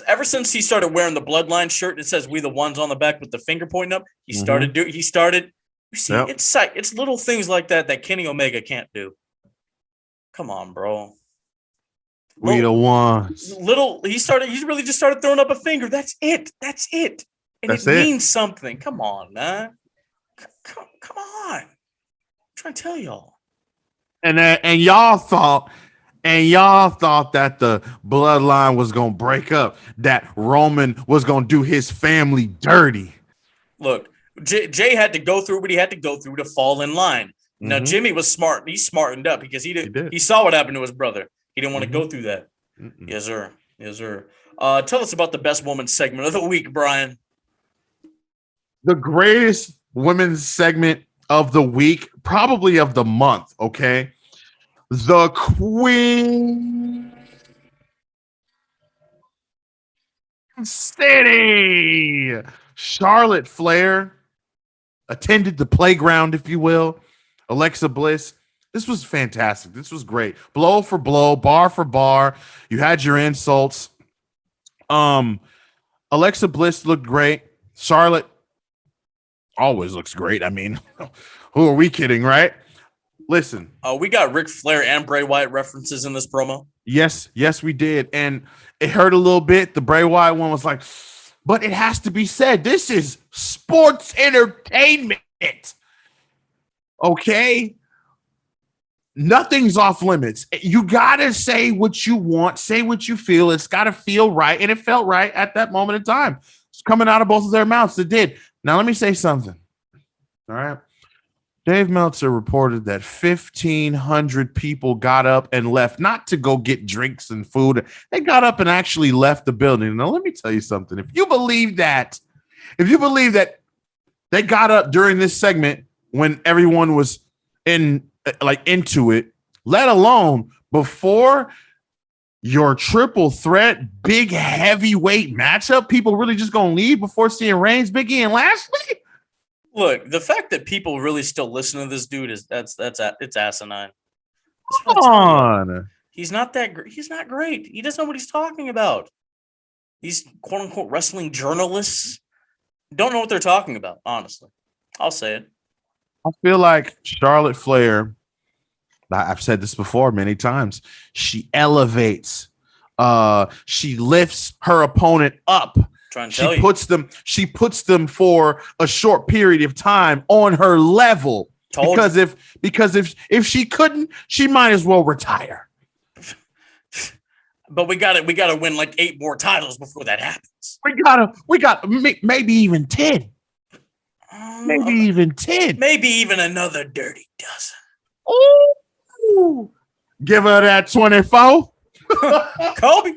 ever since he started wearing the Bloodline shirt, it says "We the Ones" on the back with the finger pointing up. He started. You see, it's little things like that Kenny Omega can't do. Come on, bro. We the Ones. He really just started throwing up a finger. That's it. And it means something. Come on, man. Come on. I'm trying to tell y'all. And y'all thought that the Bloodline was gonna break up, that Roman was gonna do his family dirty. Look, Jay had to go through what he had to go through to fall in line. Now Jimmy was smart. He smartened up because he saw what happened to his brother. He didn't want to go through that. Yes, sir. Tell us about the best woman segment of the week, Brian. The greatest women's segment of the week, probably of the month. Okay, the Queen City, Charlotte Flair attended the playground, if you will. Alexa Bliss. This was fantastic. This was great. Blow for blow, bar for bar. You had your insults. Alexa Bliss looked great. Charlotte always looks great. I mean, who are we kidding, right? Listen. We got Ric Flair and Bray Wyatt references in this promo. Yes, we did. And it hurt a little bit. The Bray Wyatt one was like, but it has to be said, this is sports entertainment. Okay? Nothing's off limits. You gotta say what you want, say what you feel. It's gotta feel right, and it felt right at that moment in time. It's coming out of both of their mouths. It did. Now let me say something. All right. Dave Meltzer reported that 1,500 people got up and left, not to go get drinks and food. They got up and actually left the building. Now, let me tell you something. If you believe that they got up during this segment when everyone was into it, let alone before your triple threat, big heavyweight matchup, people really just going to leave before seeing Reigns, Big E, and Lashley? Look, the fact that people really still listen to this dude it's asinine. Come on. He's not he's not great. He doesn't know what he's talking about. These quote unquote wrestling journalists don't know what they're talking about, honestly. I'll say it. I feel like Charlotte Flair, I've said this before many times, she elevates, she lifts her opponent up. She puts them for a short period of time on her level. Because if she couldn't, she might as well retire. But we gotta win like 8 more titles before that happens. We got maybe even 10. Maybe even 10. Maybe even another dirty dozen. Ooh. Give her that 24. Kobe.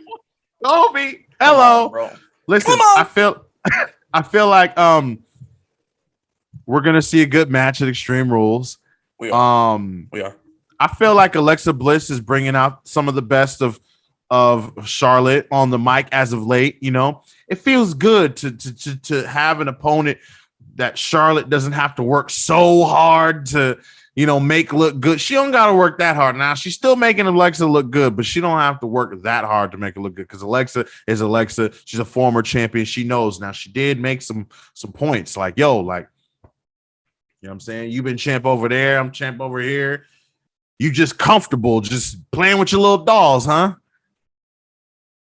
Hello. On, bro. Listen, I feel like we're gonna see a good match at Extreme Rules. We are. I feel like Alexa Bliss is bringing out some of the best of Charlotte on the mic as of late. You know, it feels good to have an opponent that Charlotte doesn't have to work so hard to, make look good. She don't got to work that hard. Now, she's still making Alexa look good, but she don't have to work that hard to make it look good because Alexa is Alexa. She's a former champion. She knows. Now, she did make some points like, you know what I'm saying? You've been champ over there. I'm champ over here. You just comfortable just playing with your little dolls, huh?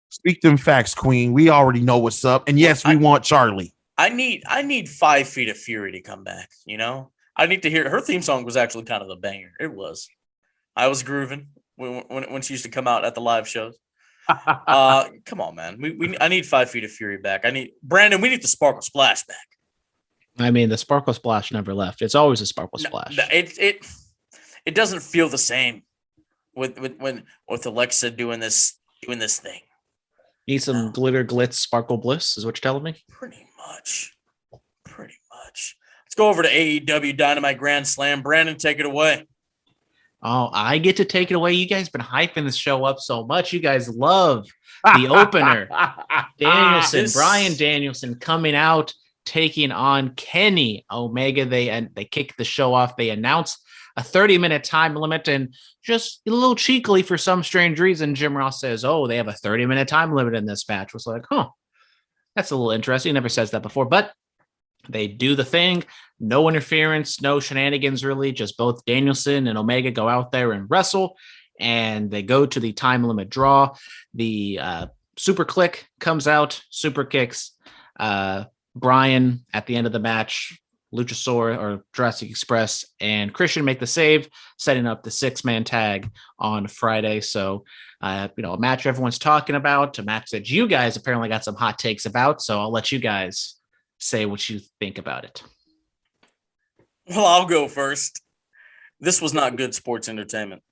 Speak them facts, Queen. We already know what's up. And yes, we want Charlie. I need 5 Feet of Fury to come back, I need to hear her theme song was actually kind of a banger. It was. I was grooving when she used to come out at the live shows. Come on, man. I need 5 Feet of Fury back. Brandon, we need the Sparkle Splash back. I mean, the Sparkle Splash never left. It's always a Sparkle Splash. It doesn't feel the same with Alexa doing this thing. Need some glitter, glitz, sparkle bliss is what you're telling me? Pretty much. Let's go over to AEW Dynamite Grandslam. Brandon, take it away. Oh, I get to take it away. You guys been hyping this show up so much. You guys love the opener. Bryan Danielson coming out, taking on Kenny Omega. They kick the show off. They announced a 30-minute time limit, and just a little cheekily for some strange reason, Jim Ross says, they have a 30-minute time limit in this match. Was like, that's a little interesting. He never says that before, but they do the thing. No interference, no shenanigans, really. Just both Danielson and Omega go out there and wrestle, and they go to the time limit draw. The super click comes out, super kicks Bryan at the end of the match. Luchasaur or Jurassic Express and Christian make the save, setting up the 6-man tag on Friday. So, a match everyone's talking about, a match that you guys apparently got some hot takes about. So I'll let you guys say what you think about it. Well, I'll go first. This was not good sports entertainment.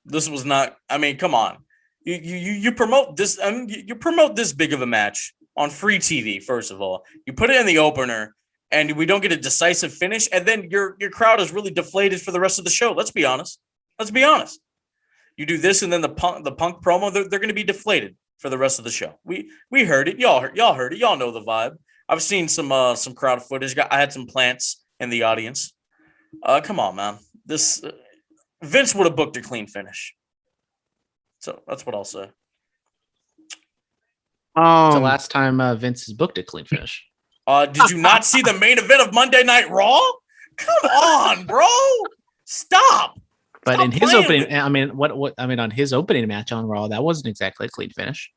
This was not. I mean, come on. You promote this. You promote this big of a match on free TV. First of all, you put it in the opener, and we don't get a decisive finish, and then your crowd is really deflated for the rest of the show. Let's be honest. You do this, and then the punk promo, they're going to be deflated for the rest of the show. We heard it. Y'all heard it. Y'all know the vibe. I've seen some crowd footage. I had some plants in the audience. Come on, man. This Vince would have booked a clean finish. So that's what I'll say. It's the last time Vince has booked a clean finish. Did you not see the main event of Monday Night Raw? Come on, bro. Stop. But in his opening, on his opening match on Raw, that wasn't exactly a clean finish.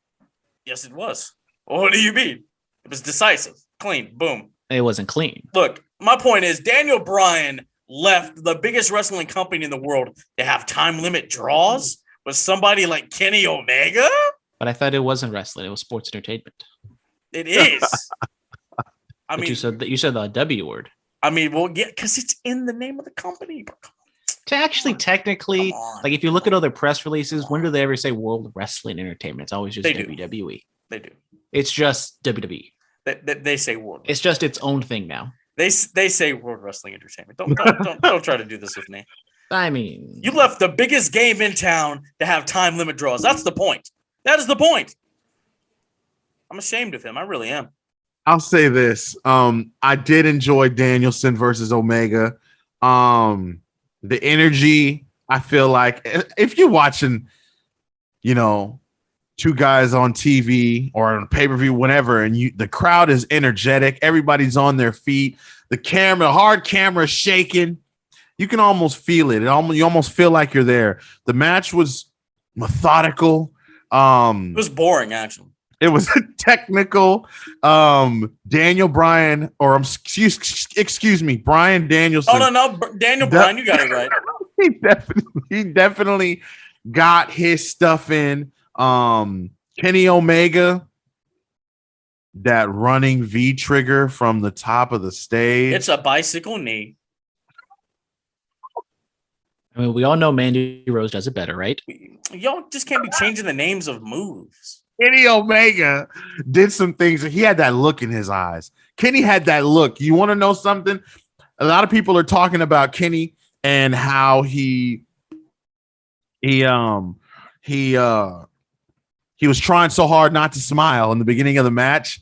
Yes, it was. What do you mean? It was decisive, clean, boom. It wasn't clean. Look, my point is Daniel Bryan left the biggest wrestling company in the world to have time limit draws with somebody like Kenny Omega? But I thought it wasn't wrestling; it was sports entertainment. It is. I But mean, you said the W word. I mean, well, yeah, because it's in the name of the company. To actually technically, Come on. like if you look at other press releases, when do they ever say World Wrestling Entertainment? It's always just They do. WWE. They do. It's just WWE. They say world. It's just its own thing now. They say World Wrestling Entertainment. Don't try to do this with me. I mean, You left the biggest game in town to have time limit draws. That's the point. That is the point. I'm ashamed of him. I really am. I'll say this. I did enjoy Danielson versus Omega. The energy, I feel like if you're watching, two guys on TV or on pay-per-view, whenever, and the crowd is energetic, everybody's on their feet, the hard camera is shaking. You can almost feel it. You almost feel like you're there. The match was methodical. It was boring, actually. It was technical. Daniel Bryan, or excuse me, Bryan Danielson. Oh no, Daniel Bryan, you got it right. He definitely got his stuff in. Kenny Omega, that running V trigger from the top of the stage. It's a bicycle knee. I mean, we all know Mandy Rose does it better, right? Y'all just can't be changing the names of moves. Kenny Omega did some things. He had that look in his eyes. Kenny had that look. You want to know something? A lot of people are talking about Kenny and how he was trying so hard not to smile in the beginning of the match.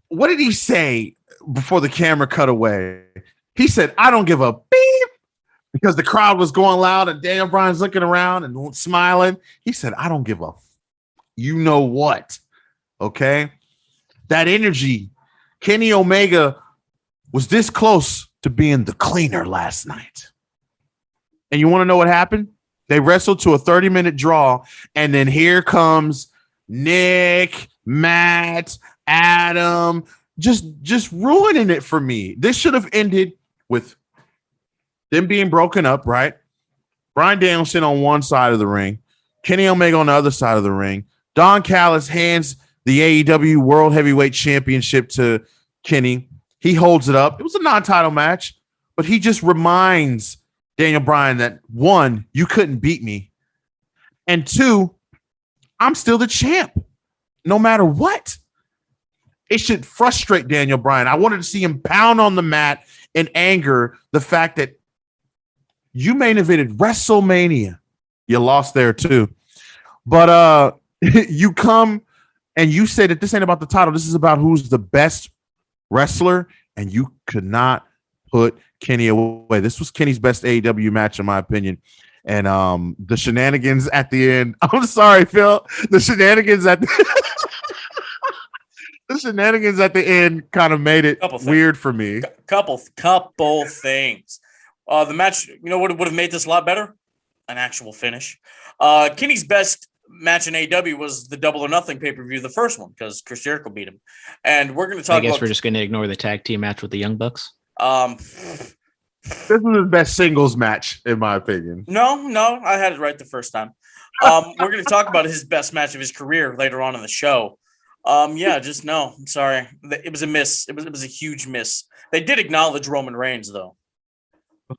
What did he say before the camera cut away? He said, "I don't give a beep," because the crowd was going loud and Daniel Bryan's looking around and smiling. He said, "I don't give a you know what." Okay. That energy. Kenny Omega was this close to being the cleaner last night. And you want to know what happened? They wrestled to a 30-minute draw. And then here comes Nick, Matt, Adam, just ruining it for me. This should have ended with them being broken up, right? Bryan Danielson on one side of the ring, Kenny Omega on the other side of the ring. Don Callis hands the AEW World Heavyweight Championship to Kenny. He holds it up. It was a non-title match, but he just reminds Daniel Bryan that, one, you couldn't beat me, and two, I'm still the champ, no matter what. It should frustrate Daniel Bryan. I wanted to see him pound on the mat in anger, the fact that you main evented WrestleMania. You lost there too. But you come and you say that this ain't about the title. This is about who's the best wrestler, and you could not put Kenny away. This was Kenny's best AEW match, in my opinion. And the shenanigans at the end. I'm sorry, Phil. The shenanigans at the end kind of made it weird for me. Couple things. The match, what would have made this a lot better? An actual finish. Kenny's best match in AEW was the Double or Nothing pay-per-view, the first one, because Chris Jericho beat him. And we're going to talk about... I guess we're just going to ignore the tag team match with the Young Bucks. This was his best singles match, in my opinion. No, I had it right the first time. We're going to talk about his best match of his career later on in the show. No. I'm sorry. It was a miss. It was a huge miss. They did acknowledge Roman Reigns, though.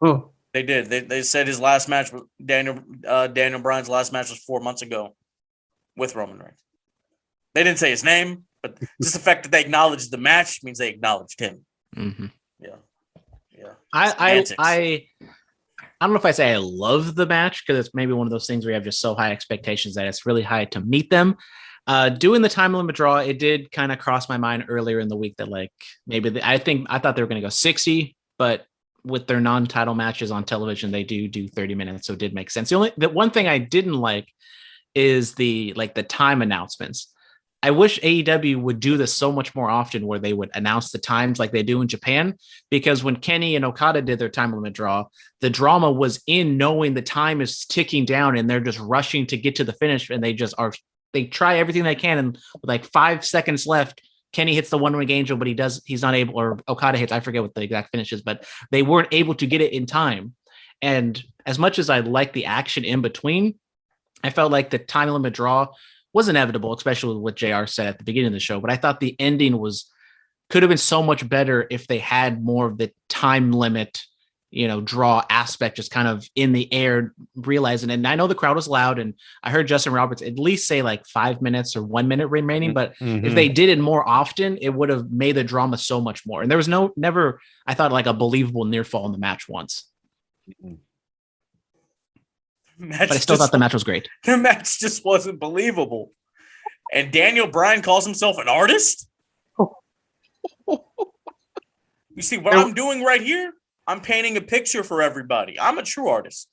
Oh. They did. They said his last match was Daniel Bryan's last match was 4 months ago with Roman Reigns. They didn't say his name, but just the fact that they acknowledged the match means they acknowledged him. Mm-hmm. Yeah. I don't know if I say I love the match, because it's maybe one of those things where you have just so high expectations that it's really high to meet them. Doing the time limit draw, it did kind of cross my mind earlier in the week that maybe I thought they were going to go 60, but with their non-title matches on television, they do 30 minutes. So it did make sense. The one thing I didn't like is the time announcements. I wish AEW would do this so much more often, where they would announce the times like they do in Japan, because when Kenny and Okada did their time limit draw, the drama was in knowing the time is ticking down and they're just rushing to get to the finish. And they try everything they can. And with 5 seconds left, Kenny hits the one-wing angel, but he's not able, or Okada hits, I forget what the exact finish is, but they weren't able to get it in time. And as much as I like the action in between, I felt like the time limit draw was inevitable, especially with what JR said at the beginning of the show. But I thought the ending could have been so much better if they had more of the time limit, draw aspect just kind of in the air, realizing. And I know the crowd was loud, and I heard Justin Roberts at least say like 5 minutes or 1 minute remaining. But if they did it more often, it would have made the drama so much more. And there was never, I thought, like a believable near fall in the match once. But I still thought the match was great. The match just wasn't believable. And Daniel Bryan calls himself an artist? You see what I'm doing right here? I'm painting a picture for everybody. I'm a true artist,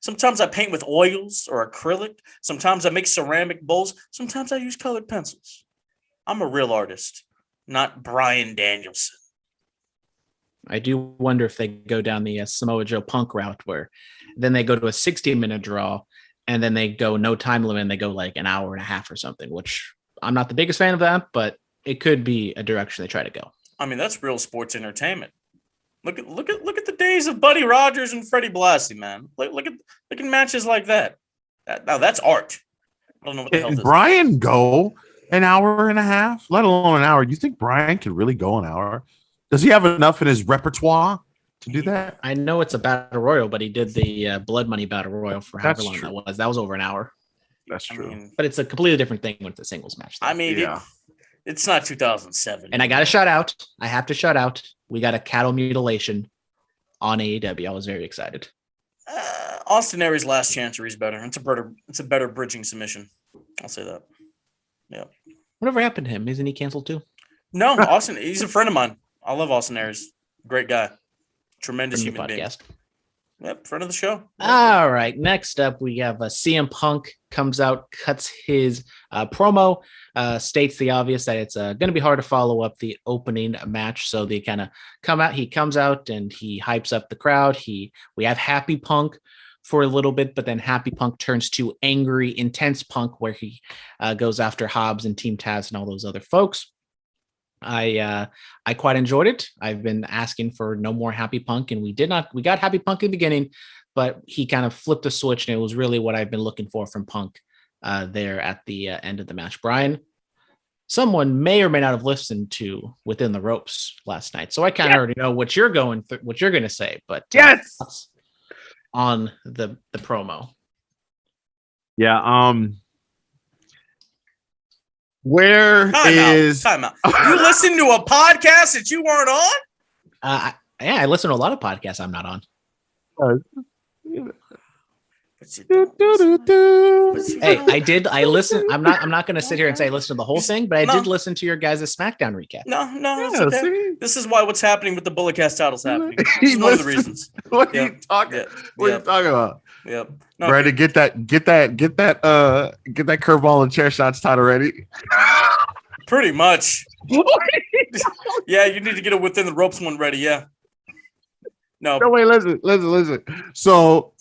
Sometimes I paint with oils or acrylic. Sometimes I make ceramic bowls. Sometimes I use colored pencils. I'm a real artist, not Bryan Danielson. I do wonder if they go down the Samoa Joe Punk route, where then they go to a 60-minute draw, and then they go no time limit, and they go like an hour and a half or something, which I'm not the biggest fan of that, but it could be a direction they try to go. I mean, that's real sports entertainment. Look at the days of Buddy Rogers and Freddie Blassie, man. Look at matches like that. Now that's art. I don't know what the hell this is. Bryan go an hour and a half, let alone an hour? You think Bryan can really go an hour? Does he have enough in his repertoire to do that? I know it's a battle royal, but he did the Blood Money battle royal for however long that was. That was over an hour. That's true. But it's a completely different thing when it's a singles match. I mean, yeah. It's not 2007. And I got to shout out. I have to shout out. We got a cattle mutilation on AEW. I was very excited. Austin Aries' last chancery is better. It's a better bridging submission. I'll say that. Yeah. Whatever happened to him? Isn't he canceled too? No, Austin. He's a friend of mine. I love Austin Aries. Great guy. Tremendous human being. Yep, friend of the show. All right. Next up, we have CM Punk comes out, cuts his promo, states the obvious that it's going to be hard to follow up the opening match. So they kind of come out. He comes out and he hypes up the crowd. We have Happy Punk for a little bit, but then Happy Punk turns to angry, intense Punk, where he goes after Hobbs and Team Taz and all those other folks. I quite enjoyed it. I've been asking for no more Happy Punk, and we got Happy Punk in the beginning, but he kind of flipped the switch, and it was really what I've been looking for from Punk there at the end of the match. Brian, someone may or may not have listened to Within the Ropes last night, so I kind of already know what you're going to say, but yes, on the promo. Yeah, Time out. You listen to a podcast that you weren't on? I listen to a lot of podcasts I'm not on. Hey, I listen. I'm not going to sit here and say I listen to the whole thing, but I did listen to your guys' SmackDown recap. No, it's okay. This is why what's happening with the Bulletcast titles happening. This is one of the reasons. What are you talking? What are you talking about? Yep. No, ready? Get that curveball and chair shots title ready. Pretty much. Yeah, you need to get it Within the Ropes one ready. Yeah. No, wait, listen. So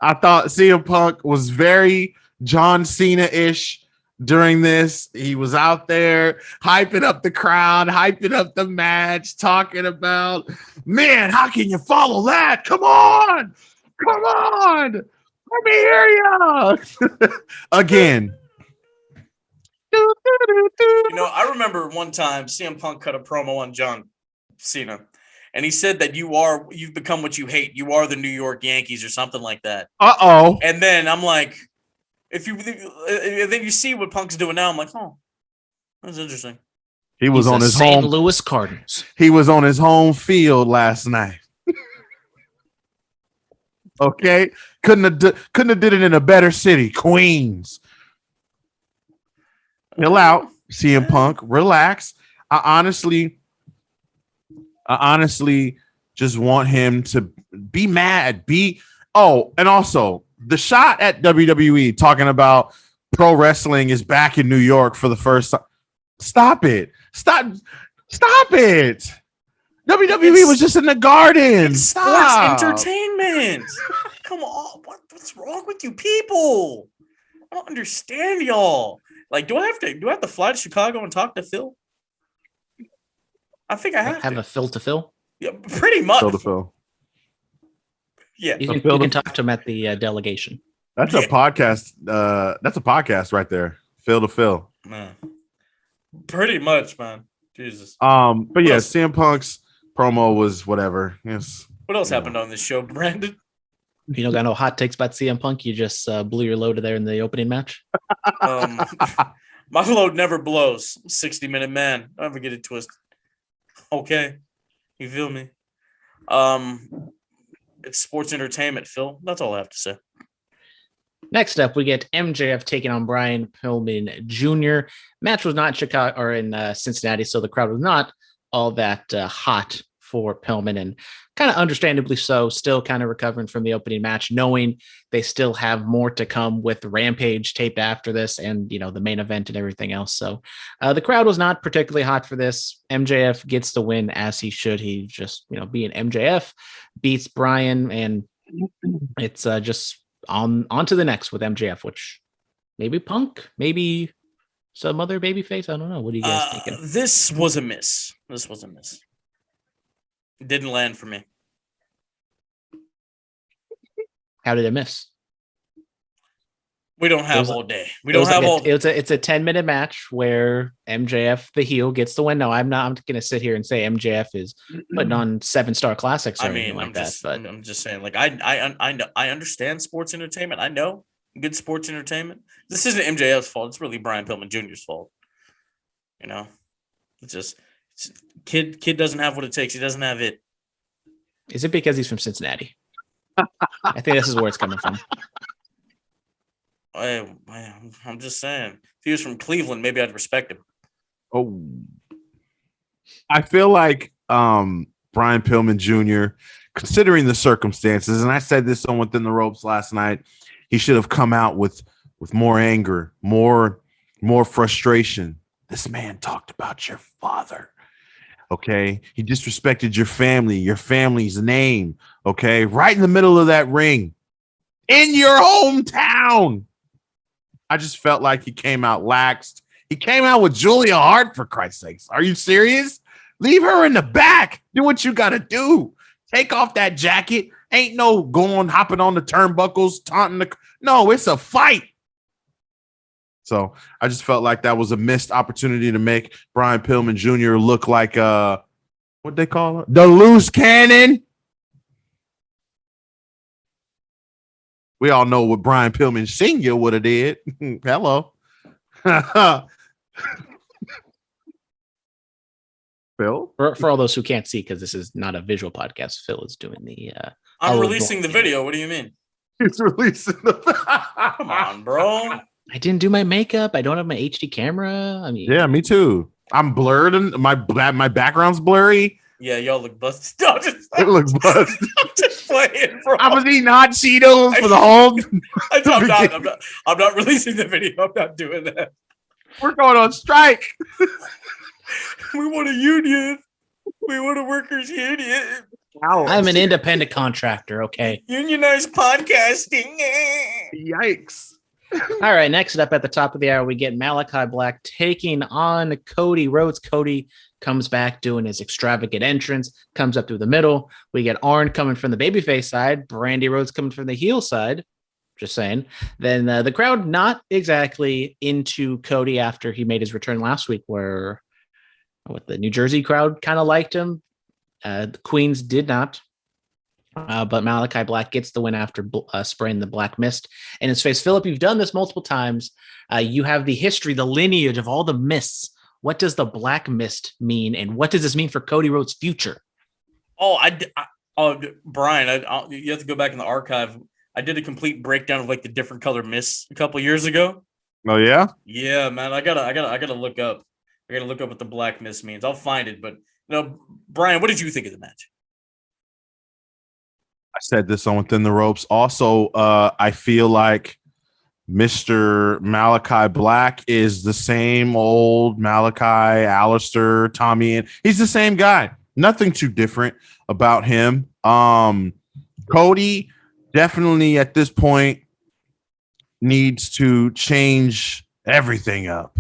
I thought CM Punk was very John Cena-ish during this. He was out there hyping up the crowd, hyping up the match, talking about, man, how can you follow that? Come on. Let me hear you. Again. I remember one time CM Punk cut a promo on John Cena, and he said that you've become what you hate. You are the New York Yankees or something like that. Uh-oh. And then I'm like, then you see what Punk's doing now. I'm like, oh, that's interesting. He's on his St. Louis Cardinals. He was on his home field last night. Okay, couldn't have did it in a better city, Queens. Chill out, CM Punk. Relax. I honestly just want him to be mad. And also the shot at WWE talking about pro wrestling is back in New York for the first time. Stop it. WWE was just in the Garden. Sports entertainment. Come on. What's wrong with you people? I don't understand y'all. Like, do I have to fly to Chicago and talk to Phil? I think I have Have to. a Phil to Phil. Yeah, pretty much. Phil to Phil. Yeah. You Phil can to- talk to him at the delegation. That's a podcast. That's a podcast right there. Phil to Phil. Man. Pretty much, man. Jesus. But yeah, else? CM Punk's promo was whatever. Yes. What else happened on this show, Brandon? You don't got no hot takes about CM Punk. You just blew your load there in the opening match. My load never blows. 60-minute man. Don't ever get it twisted. Okay. You feel me? It's sports entertainment, Phil. That's all I have to say. Next up, we get MJF taking on Brian Pillman Jr. Match was not in Chicago or in Cincinnati, so the crowd was not all that hot for Pillman, and kind of understandably so. Still kind of recovering from the opening match, knowing they still have more to come with Rampage taped after this, and the main event and everything else. So the crowd was not particularly hot for this. MJF gets the win as he should. He just being MJF beats Brian, and it's just on to the next with MJF, which maybe Punk, maybe some other babyface. I don't know. What are you guys thinking? This was a miss. It didn't land for me. How did it miss? We don't have all day. We don't have all. It's a 10-minute match where MJF, the heel, gets the win. No, I'm going to sit here and say MJF is putting on 7-star classics. Or anything like that. But I'm just saying, like I understand sports entertainment. I know good sports entertainment. This isn't MJF's fault. It's really Brian Pillman Jr.'s fault. It's just kid doesn't have what it takes. He doesn't have it. Is it because he's from Cincinnati? I think this is where it's coming from. I'm just saying. If he was from Cleveland, maybe I'd respect him. Oh, I feel like Brian Pillman Jr., considering the circumstances, and I said this on Within the Ropes last night, he should have come out with more anger, more frustration. This man talked about your father. Okay, he disrespected your family's name. Okay, right in the middle of that ring, in your hometown. I just felt like he came out laxed. He came out with Julia Hart, for Christ's sakes. Are you serious? Leave her in the back. Do what you got to do. Take off that jacket. Ain't no hopping on the turnbuckles, taunting No, it's a fight. So I just felt like that was a missed opportunity to make Brian Pillman Jr. look like what they call it? The loose cannon. We all know what Brian Pillman Sr. would have did. Hello. Phil? For all those who can't see, because this is not a visual podcast, Phil is doing the I'm releasing the video. What do you mean? He's releasing the Come on, bro. I didn't do my makeup. I don't have my HD camera. I mean, Yeah, me too. I'm blurred and my background's blurry. Yeah, y'all look busted. No, It looks busted. I'm just playing, bro. I was eating hot Cheetos for the whole. I'm not releasing the video. I'm not doing that. We're going on strike. We want a union. We want a workers' union. I'm an independent contractor. Okay. Unionized podcasting. Yikes. All right. Next up at the top of the hour, we get Malachi Black taking on Cody Rhodes. Cody comes back doing his extravagant entrance, comes up through the middle. We get Arn coming from the babyface side, Brandy Rhodes coming from the heel side. Just saying. Then the crowd not exactly into Cody after he made his return last week, where the New Jersey crowd kind of liked him. The Queens did not. But Malachi Black gets the win after spraying the black mist in his face. Phillip, you've done this multiple times. You have the history, the lineage of all the mists. What does the black mist mean, and what does this mean for Cody Rhodes' future? Brian, you have to go back in the archive. I did a complete breakdown of like the different color mists a couple years ago. Oh yeah, yeah, man. I gotta look up. I gotta look up what the black mist means. I'll find it. But Brian, what did you think of the match? I said this on Within the Ropes. Also, I feel like Mr. Malachi Black is the same old Malachi, Alistair, Tommy, and he's the same guy. Nothing too different about him. Cody definitely at this point needs to change everything up.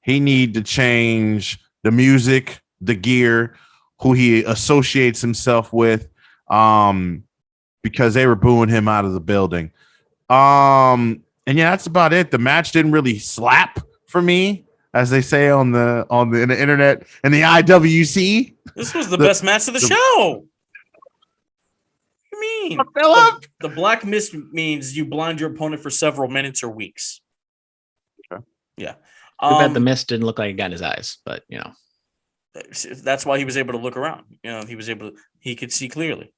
He need to change the music, the gear, who he associates himself with, because they were booing him out of the building. And yeah, that's about it. The match didn't really slap for me, as they say on the internet and the IWC. This was the best match of the show. What do you mean? Phillip? The black mist means you blind your opponent for several minutes or weeks. Okay. Yeah. Too bad the mist didn't look like it got in his eyes, but that's why he was able to look around. He could see clearly.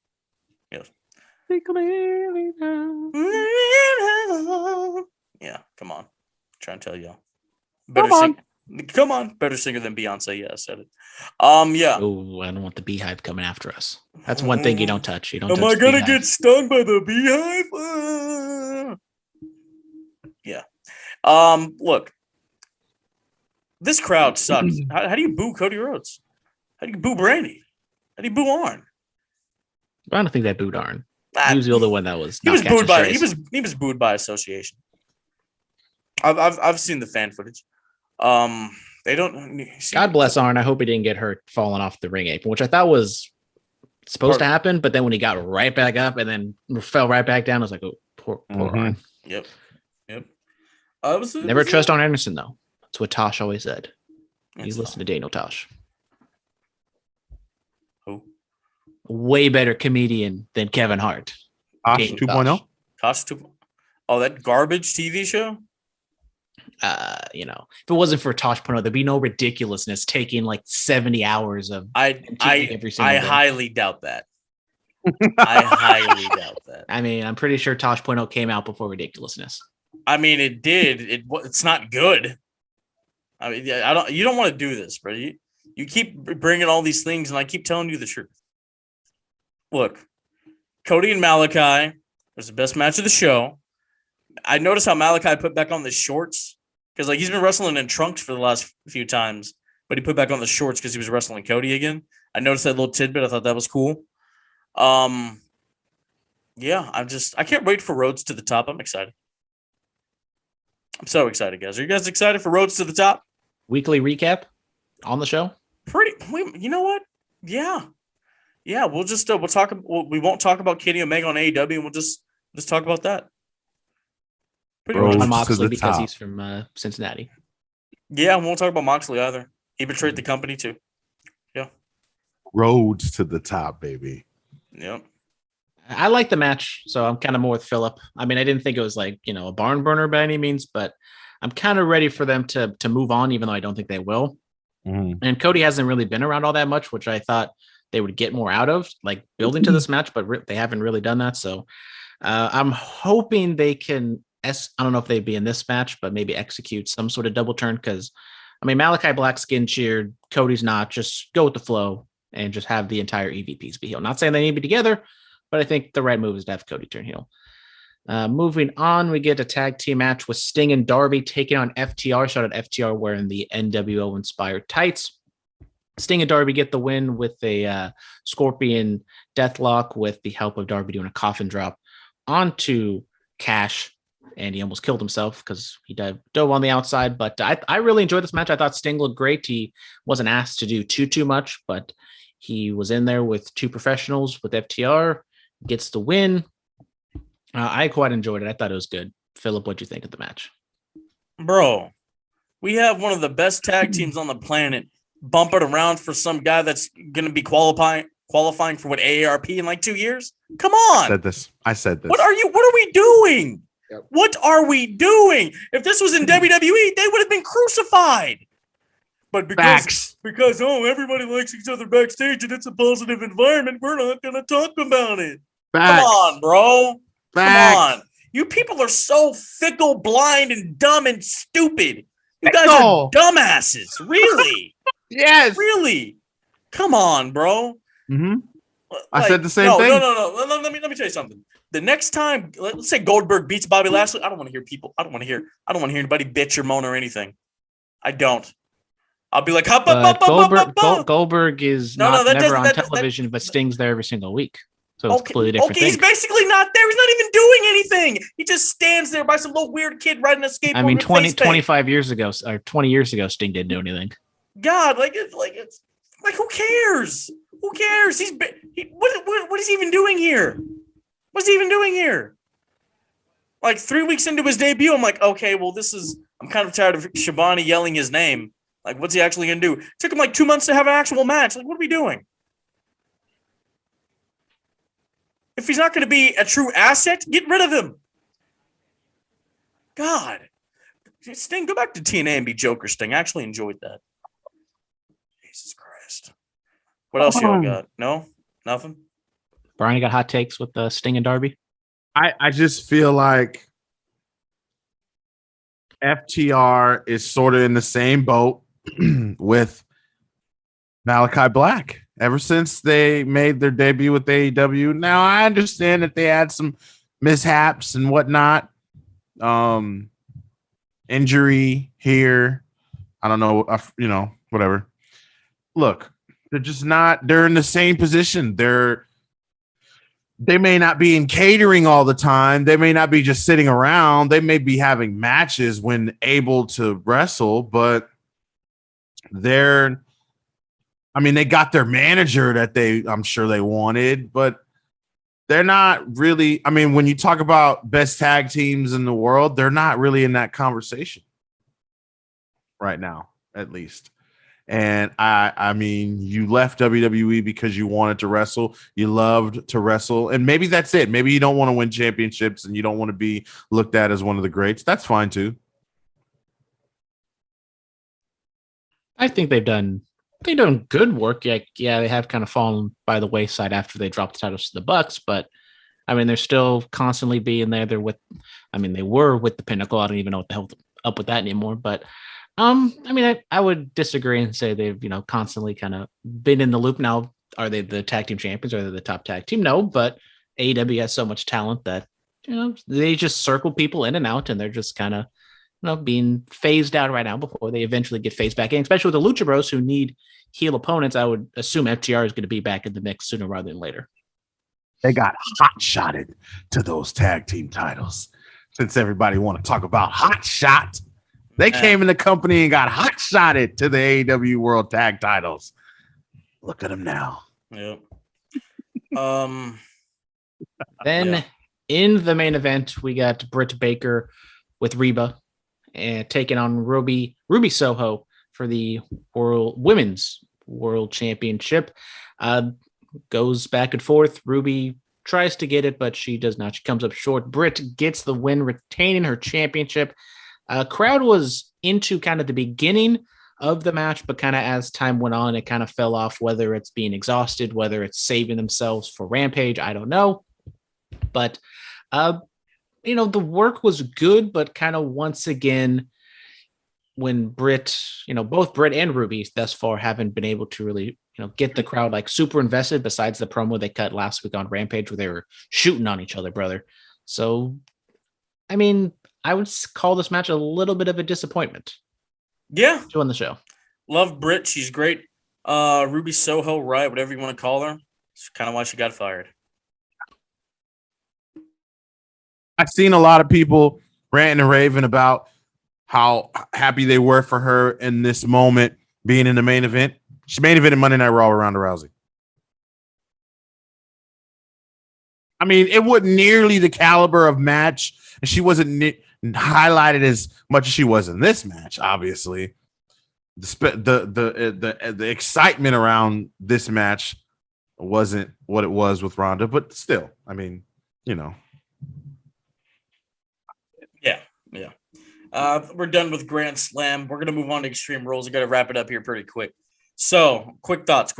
Yes. See clearly now. Yeah, come on. I'm trying to tell y'all. Come on. Better singer than Beyonce. Yeah, I said it. Yeah. Oh, I don't want the beehive coming after us. That's one thing you don't touch. You don't. Am I gonna get stung by the beehive? Yeah. Look. This crowd sucks. How do you boo Cody Rhodes? How do you boo Brandy? How do you boo Arn? I don't think they booed Arn. He was the other one that was. He was booed by. He was booed by association. I've seen the fan footage. They don't. God bless Arn. I hope he didn't get hurt falling off the ring apron, which I thought was supposed to happen. But then when he got right back up and then fell right back down, I was like, "Oh, poor Arn." Yep. Never trust Arn Anderson though. That's what Tosh always said. You listen to Daniel Tosh. Who? Way better comedian than Kevin Hart. Tosh 2.0. Tosh 2.0. Oh, that garbage TV show. If it wasn't for Tosh Point, there'd be no ridiculousness taking like 70 hours of. I highly doubt that. I highly doubt that. I mean, I'm pretty sure Tosh Point came out before ridiculousness. I mean, it did. It's not good. I mean, you don't want to do this, bro. You keep bringing all these things, and I keep telling you the truth. Look, Cody and Malachi was the best match of the show. I noticed how Malachi put back on the shorts because, he's been wrestling in trunks for the last few times, but he put back on the shorts because he was wrestling Cody again. I noticed that little tidbit. I thought that was cool. Yeah, I can't wait for Rhodes to the top. I'm excited. I'm so excited, guys. Are you guys excited for Rhodes to the top? Weekly recap on the show? You know what? Yeah. We'll just we'll talk. We won't talk about Kenny Omega on AEW, and we'll just talk about that. Pretty much. On Moxley because he's from Cincinnati. Yeah, we won't talk about Moxley either. He betrayed the company too. Yeah. Rhodes to the top, baby. Yep. I like the match, so I'm kind of more with Phillip. I mean, I didn't think it was a barn burner by any means, but I'm kind of ready for them to move on, even though I don't think they will. Mm-hmm. And Cody hasn't really been around all that much, which I thought they would get more out of, building to this match, but they haven't really done that. So I'm hoping they can. I don't know if they'd be in this match, but maybe execute some sort of double turn because, Malachi Black skin cheered, Cody's not. Just go with the flow and just have the entire EVPs be heel. Not saying they need to be together, but I think the right move is to have Cody turn heel. Moving on, we get a tag team match with Sting and Darby taking on FTR. Shout out FTR wearing the NWO inspired tights. Sting and Darby get the win with a Scorpion Deathlock with the help of Darby doing a coffin drop onto Cash. And he almost killed himself because he dove on the outside. But I really enjoyed this match. I thought Sting looked great. He wasn't asked to do too much, but he was in there with two professionals with FTR. Gets the win. I quite enjoyed it. I thought it was good. Phillip, what'd you think of the match? Bro, we have one of the best tag teams on the planet bumping around for some guy that's going to be qualifying for what AARP in 2 years? Come on. I said this. What are we doing? Yep. What are we doing? If this was in WWE, they would have been crucified. But because everybody likes each other backstage and it's a positive environment, we're not going to talk about it. Facts. Come on, bro. Facts. Come on. You people are so fickle, blind, and dumb and stupid. You guys are dumbasses. Really? Yes. Really? Come on, bro. Mm-hmm. I said the same thing. No. Let me tell you something. The next time, let's say Goldberg beats Bobby Lashley, I don't want to hear anybody bitch or moan or anything. I don't. I'll be like, Goldberg is never on television, but Sting's there every single week. So it's completely different. Okay, he's basically not there. He's not even doing anything. He just stands there by some little weird kid riding a skateboard. I mean, with face paint. 25 years ago or 20 years ago, Sting didn't do anything. God, it's who cares? Who cares? What is he even doing here? What's he even doing here? Like 3 weeks into his debut, I'm like, okay, well, I'm kind of tired of Shabani yelling his name. Like, what's he actually gonna do? It took him like 2 months to have an actual match. Like, what are we doing? If he's not going to be a true asset, get rid of him. God. Sting, go back to TNA and be Joker Sting. I actually enjoyed that. Jesus Christ. What else y'all got? No? Nothing? Brian, you got hot takes with Sting and Darby? I just feel like FTR is sort of in the same boat with Malachi Black. Ever since they made their debut with AEW, now I understand that they had some mishaps and whatnot. Injury here. I don't know, whatever. Look, they're in the same position. They may not be in catering all the time. They may not be just sitting around. They may be having matches when able to wrestle, but they got their manager that I'm sure they wanted, but they're not really. I mean, when you talk about best tag teams in the world, they're not really in that conversation right now, at least. And I mean, you left WWE because you wanted to wrestle. You loved to wrestle. And maybe that's it. Maybe you don't want to win championships and you don't want to be looked at as one of the greats. That's fine too. I think they've done good work. Yeah, they have kind of fallen by the wayside after they dropped the titles to the Bucks, but I mean, they're still constantly being there. They were with the Pinnacle. I don't even know what the hell up with that anymore, but I would disagree and say they've, constantly kind of been in the loop. Now, are they the tag team champions? Are they the top tag team? No, but AEW has so much talent that, they just circle people in and out, and they're just kind of, being phased out right now before they eventually get phased back in, especially with the Lucha Bros who need heel opponents. I would assume FTR is going to be back in the mix sooner rather than later. They got hot-shotted to those tag team titles. Since everybody want to talk about hot shot, they came in the company and got hot-shotted to the AEW World Tag Titles. Look at them now. Yep. In the main event, we got Britt Baker with Reba and taking on Ruby Soho for the Women's World Championship. Goes back and forth. Ruby tries to get it, but she does not. She comes up short. Britt gets the win, retaining her championship. Crowd was into kind of the beginning of the match, but kind of as time went on, it kind of fell off, whether it's being exhausted, whether it's saving themselves for Rampage. I don't know. But, the work was good, but kind of once again, when Britt, both Britt and Ruby thus far haven't been able to really, get the crowd like super invested besides the promo they cut last week on Rampage where they were shooting on each other, brother. So, I mean, I would call this match a little bit of a disappointment. Yeah. On the show. Love Britt. She's great. Ruby Soho, right? Whatever you want to call her. It's kind of why she got fired. I've seen a lot of people ranting and raving about how happy they were for her in this moment being in the main event. She main evented Monday Night Raw with Ronda Rousey. I mean, it wasn't nearly the caliber of match, and she wasn't highlighted as much as she was in this match. Obviously, the excitement around this match wasn't what it was with Ronda, but still, I mean, Yeah. We're done with Grand Slam. We're going to move on to Extreme Rules. I got to wrap it up here pretty quick. So, quick thoughts.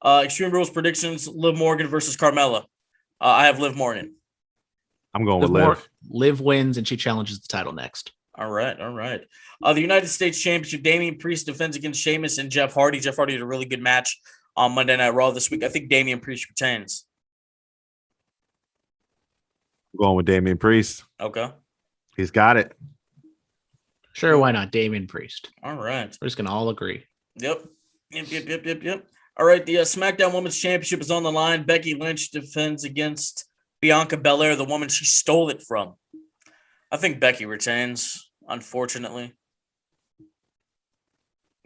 Extreme Rules predictions, Liv Morgan versus Carmella. I have Liv Morgan. I'm going with Liv. Liv wins, and she challenges the title next. All right. The United States Championship, Damian Priest defends against Sheamus and Jeff Hardy. Jeff Hardy had a really good match on Monday Night Raw this week. I think Damian Priest retains. I'm going with Damian Priest. Okay. He's got it. Sure, why not? Damian Priest. All right. We're just going to all agree. Yep. All right, the SmackDown Women's Championship is on the line. Becky Lynch defends against Bianca Belair, the woman she stole it from. I think Becky retains, unfortunately.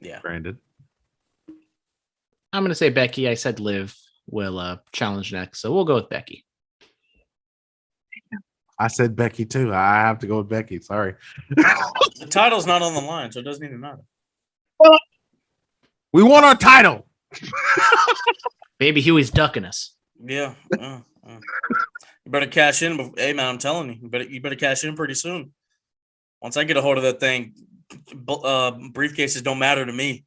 Yeah. Brandon. I'm going to say Becky. I said Liv will challenge next, so we'll go with Becky. I said Becky too. I have to go with Becky. Sorry. The title's not on the line, so it doesn't even matter. We won our title. Baby Huey's ducking us. Yeah. You better cash in. Hey, man, I'm telling you, you better cash in pretty soon. Once I get a hold of that thing, briefcases don't matter to me.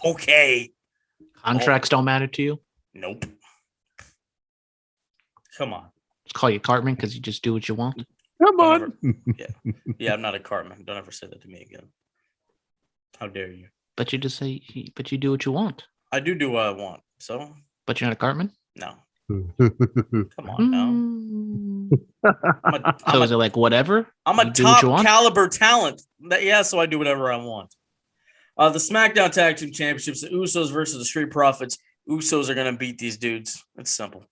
Okay. Contracts don't matter to you? Nope. Come on. Just call you Cartman because you just do what you want. Come on. Yeah, I'm not a Cartman. Don't ever say that to me again. How dare you? But you just say, but you do what you want. I do what I want. So. But you're not a Cartman? No. Come on now. So is it like whatever? I'm a top caliber talent. Yeah, so I do whatever I want. The SmackDown Tag Team Championships, the Usos versus the Street Profits. Usos are going to beat these dudes. It's simple.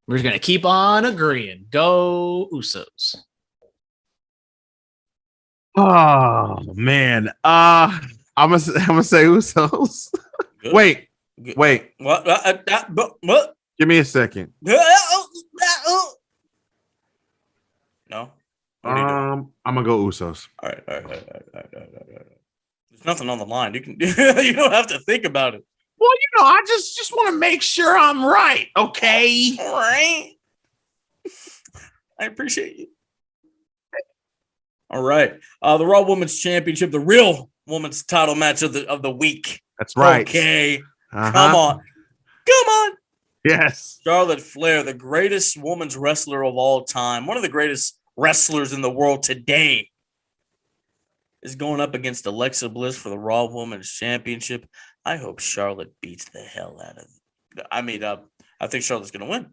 We're just going to keep on agreeing. Go Usos. Oh, man. I'm gonna say Usos. Good. Wait. What? Give me a second. No. I'm gonna go Usos. All right. There's nothing on the line. You can. You don't have to think about it. Well, I just want to make sure I'm right. Okay. All right. I appreciate you. All right. The Raw Women's Championship, the real women's title match of the week. That's right. Okay. Come on. Yes. Charlotte Flair, the greatest women's wrestler of all time, one of the greatest wrestlers in the world today, is going up against Alexa Bliss for the Raw Women's Championship. I hope Charlotte beats the hell out of it. I think Charlotte's going to win.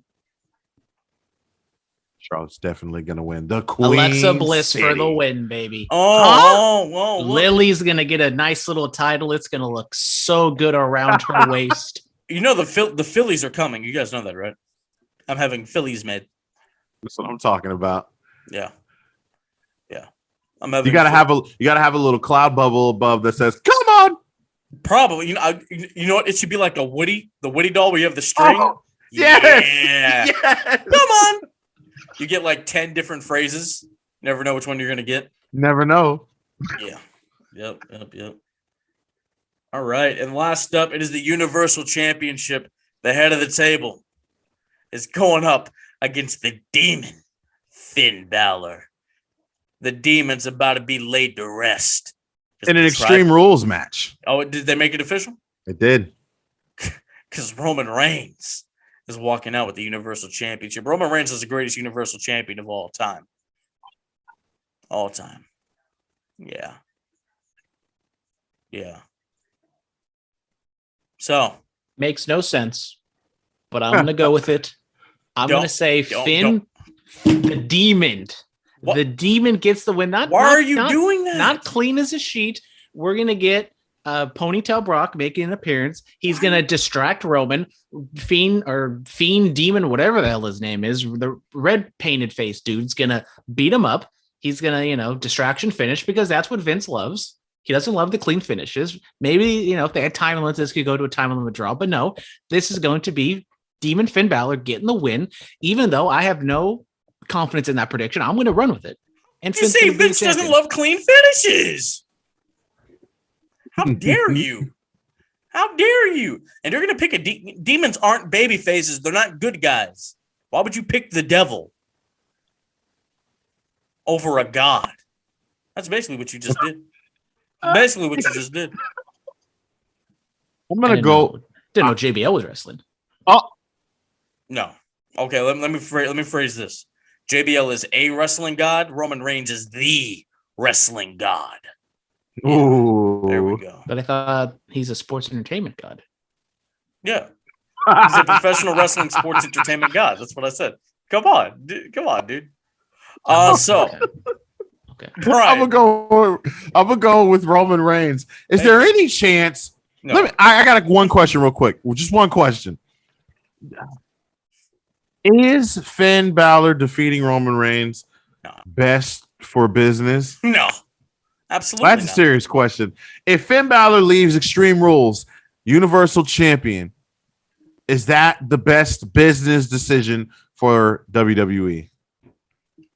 Charlotte's definitely going to win. The Queen Alexa Bliss City. for the win, baby. Whoa. Lily's going to get a nice little title. It's going to look so good around her waist. You know the Phillies are coming. You guys know that, right? I'm having Phillies made. That's what I'm talking about. Yeah. I'm having. You gotta have a little cloud bubble above that says, "Come on." Probably. You know what? It should be like the Woody doll where you have the string. Oh, yes. Yeah. Yes. Come on. You get like 10 different phrases. Never know which one you're gonna get. Never know. Yeah. Yep. All right. And last up, it is the Universal Championship. The head of the table is going up against the Demon, Finn Balor. The Demon's about to be laid to rest. In an Extreme Rules match. Oh, did they make it official? It did. Because Roman Reigns is walking out with the Universal Championship. Roman Reigns is the greatest Universal Champion of all time. All time. Yeah. So. Makes no sense, but I'm going to go with it. I'm going to say Finn, the Demon. What? The Demon gets the win. Why are you doing that? Not clean as a sheet. We're going to get Ponytail Brock making an appearance. He's going to distract Roman. Fiend, Demon, whatever the hell his name is, the red painted face dude's going to beat him up. He's going to, distraction finish because that's what Vince loves. He doesn't love the clean finishes. Maybe, if they had time limits, this could go to a time limit draw. But no, this is going to be Demon Finn Balor getting the win, even though I have no confidence in that prediction. I'm going to run with it. And you say Vince doesn't love clean finishes. How dare you? How dare you? And you're going to pick demons aren't baby faces. They're not good guys. Why would you pick the devil over a god? That's basically what you just did. I'm going to go. Didn't know JBL was wrestling. Oh. No. Okay, let me phrase this. JBL is a wrestling god. Roman Reigns is the wrestling god. Ooh. There we go. But I thought he's a sports entertainment god. Yeah. He's a professional wrestling sports entertainment god. That's what I said. Come on, dude. Okay. Right. I'm gonna go with Roman Reigns. Is there any chance? No. I got one question real quick. Just one question. Is Finn Balor defeating Roman Reigns best for business? No. Absolutely That's a serious question. If Finn Balor leaves Extreme Rules, Universal Champion, is that the best business decision for WWE?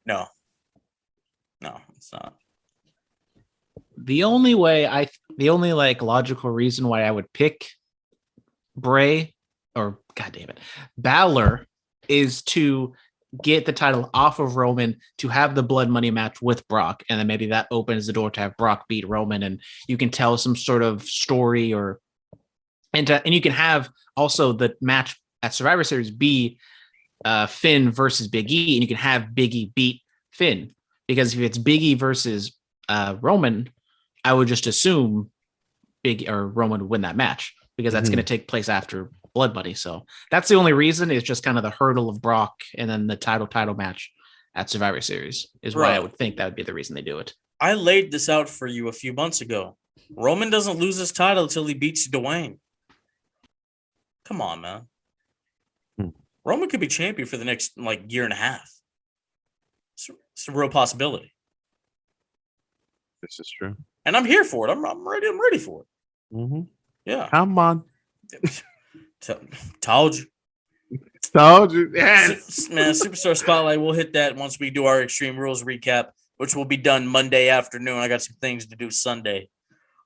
No, it's not. The only like logical reason why I would pick Bray or Balor is to get the title off of Roman, to have the blood money match with Brock, and then maybe that opens the door to have Brock beat Roman, and you can tell some sort of story, and you can have also the match at Survivor Series be Finn versus Big E, and you can have Big E beat Finn, because if it's Big E versus Roman, I would just assume Roman would win that match, because that's going to take place after Blood Money. So that's the only reason. Is just kind of the hurdle of Brock, and then the title match at Survivor Series is why I would think that would be the reason they do it. I laid this out for you a few months ago. Roman doesn't lose his title until he beats Dwayne. Come on, man. Roman could be champion for the next year and a half. It's a real possibility. This is true, and I'm here for it. I'm ready. I'm ready for it. Mm-hmm. Yeah, come on. Told you. Yes. Man, Superstar Spotlight, we'll hit that once we do our Extreme Rules recap, which will be done Monday afternoon. I got some things to do Sunday.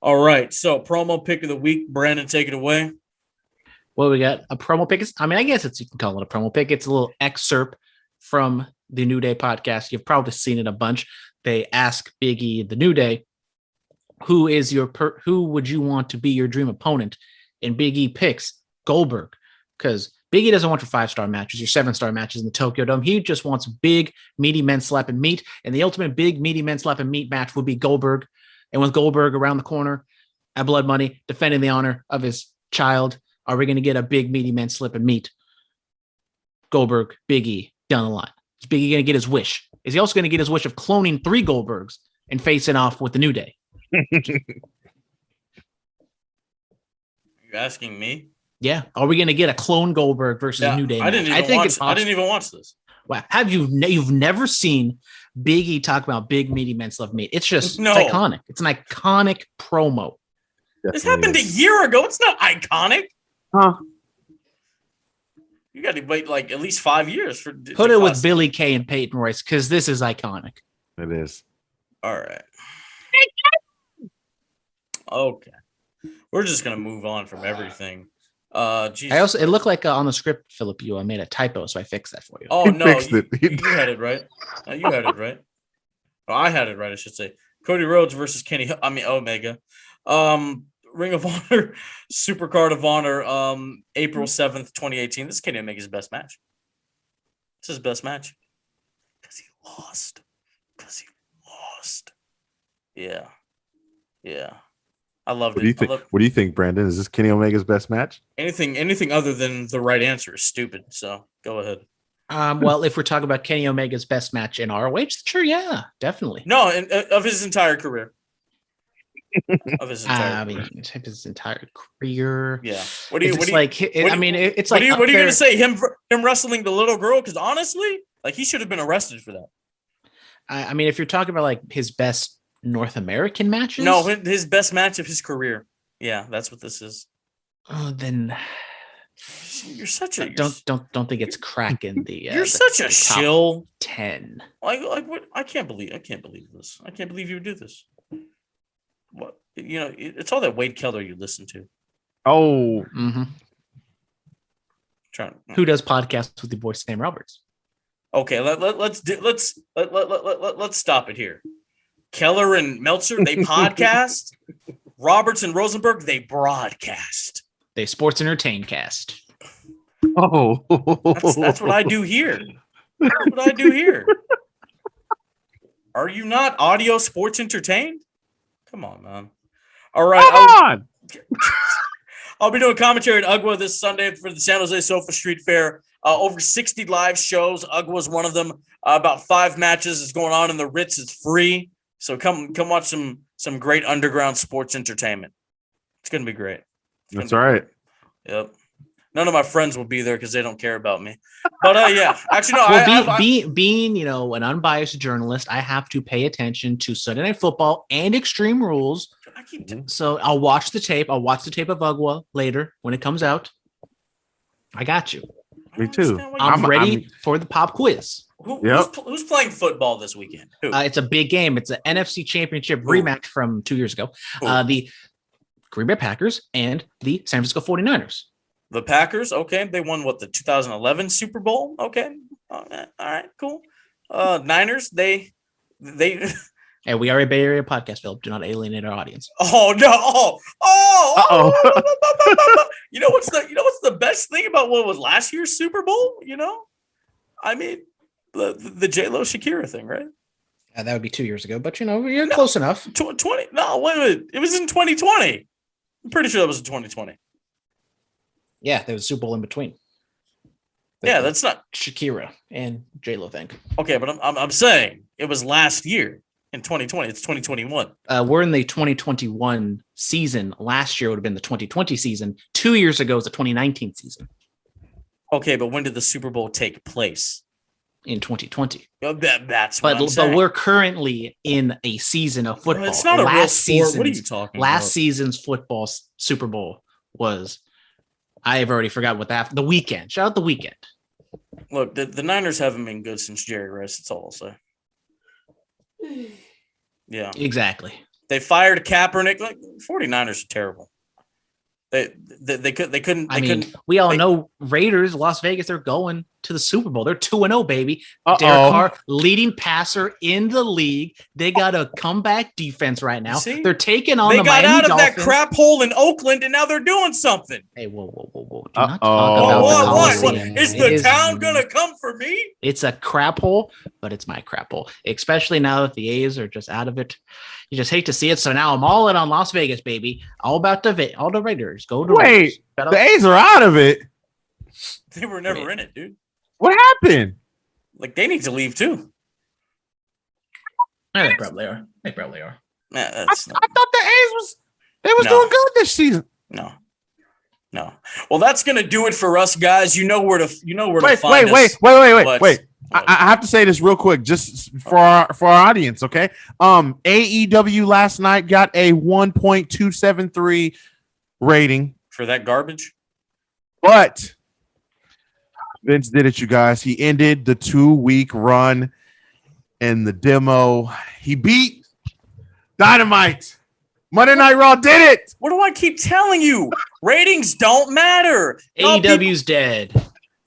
All right, so promo pick of the week. Brandon, take it away. Well, we got a promo pick. I guess you can call it a promo pick. It's a little excerpt from the New Day podcast. You've probably seen it a bunch. They ask Big E, the New Day, who would you want to be your dream opponent? And Big E picks Goldberg, because Big E doesn't want your 5-star matches, your 7-star matches in the Tokyo Dome. He just wants big, meaty men slapping meat. And the ultimate big, meaty men slapping meat match would be Goldberg. And with Goldberg around the corner at Blood Money, defending the honor of his child, are we going to get a big, meaty men slipping meat? Goldberg, Big E, down the line. Is Big E going to get his wish? Is he also going to get his wish of cloning 3 Goldbergs and facing off with the New Day? You asking me? Yeah. Are we going to get a clone Goldberg versus New Day? I didn't even watch this. Wow. You've never seen Big E talk about big, meaty men slap meat? It's just it's iconic. It's an iconic promo. This happened a year ago. It's not iconic. Huh? You got to wait at least 5 years for. Put it with Billy Kay and Peyton Royce, because this is iconic. It is. All right. Okay. We're just gonna move on from everything. It looked like on the script, Phillip, you made a typo, so I fixed that for you. Oh, no, fixed it. You had it right. You had it right. Oh, I had it right, I should say. Cody Rhodes versus Omega. Ring of Honor, Supercard of Honor, April 7th, 2018. This is Kenny Omega's best match. It's his best match. Because he lost. Yeah. I loved it. What do you think, Brandon? Is this Kenny Omega's best match? Anything other than the right answer is stupid. So go ahead. Well, if we're talking about Kenny Omega's best match in ROH, sure, yeah, definitely. No, of his entire career. His entire career. Yeah. What are you going to say? Him wrestling the little girl? Because honestly, he should have been arrested for that. I mean, if you're talking about his best North American matches, no, his best match of his career. Yeah, that's what this is. Then you're such a don't think it's cracking the. You're such a shill. 10. What? I can't believe this. I can't believe you would do this. What? It's all that Wade Keller you listen to. Oh. Mm-hmm. Who does podcasts with the boy Sam Roberts? Okay, let's stop it here. Keller and Meltzer, they podcast. Roberts and Rosenberg, they broadcast. They sports entertain cast. Oh, that's what I do here. Are you not audio sports entertained? Come on, man. All right. I'll be doing commentary at UGWA this Sunday for the San Jose Sofa Street Fair. Over 60 live shows. UGWA is one of them. About 5 matches is going on in the Ritz. It's free. So come watch some great underground sports entertainment. It's gonna be great. That's right. Yep. None of my friends will be there because they don't care about me. But yeah, actually no. Well, being an unbiased journalist, I have to pay attention to Sunday Night Football and Extreme Rules. So I'll watch the tape. I'll watch the tape of Ugwa later when it comes out. I got you. Me too. I'm ready for the pop quiz. Who's playing football this weekend? Who? It's a big game. It's an NFC Championship rematch from 2 years ago. The Green Bay Packers and the San Francisco 49ers. The Packers, okay. They won the 2011 Super Bowl? Okay. All right, cool. Niners, they Hey, we are a Bay Area podcast, Phillip. Do not alienate our audience. Oh no! You know what's the best thing about what was last year's Super Bowl? I mean, the J-Lo Shakira thing, right? That would be 2 years ago, but you're close enough. 20? No, wait a minute. It was in 2020. I'm pretty sure that was in 2020. Yeah, there was a Super Bowl in between. Yeah, that's not Shakira and J-Lo thing. Okay, but I'm saying it was last year in 2020. It's 2021. We're in the 2021 season. Last year would have been the 2020 season. 2 years ago was the 2019 season. Okay, but when did the Super Bowl take place? In 2020. That's what I'm saying. But we're currently in a season of football. It's not a real sport. What are you talking about? Last season's football Super Bowl was, I've already forgot what the weekend. Shout out the weekend. Look, the Niners haven't been good since Jerry Rice. That's all I'll say. Yeah. Exactly. They fired Kaepernick. 49ers are terrible. They couldn't. We all know Raiders, Las Vegas, they're going to the Super Bowl. They're 2-0, baby. Derek Carr, leading passer in the league. They got a comeback defense right now. See? They're taking on the Miami Dolphins. They got out of Dolphins. that crap hole in Oakland, and now they're doing something. Hey, whoa. Do not talk about the What? Coliseum. Is the town going to come for me? It's a crap hole, but it's my crap hole. Especially now that the A's are just out of it. You just hate to see it. So now I'm all in on Las Vegas, baby. All about all the Raiders. Go to Raiders. The A's are out of it. They were never in it, dude. What happened? They need to leave too. They probably are. Nah, I thought the A's was doing good this season. No. Well, that's gonna do it for us, guys. You know where to find us. Wait. I have to say this real quick, just for our audience, okay? AEW last night got a 1.273 rating for that garbage, but Vince did it, you guys. He ended the 2-week run in the demo. He beat Dynamite. Monday Night Raw did it. What do I keep telling you? Ratings don't matter. AEW's dead.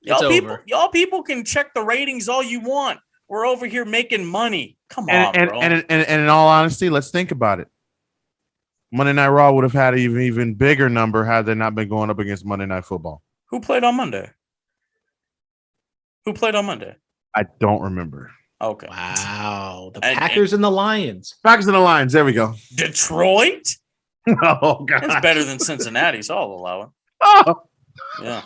It's over. Y'all people can check the ratings all you want. We're over here making money. Come on, bro. And in all honesty, let's think about it. Monday Night Raw would have had an even bigger number had they not been going up against Monday Night Football. Who played on Monday? I don't remember. Okay. Wow. The Packers and the Lions. Packers and the Lions. There we go. Detroit? Oh, God. That's better than Cincinnati, so I'll allow it. Oh. Yeah.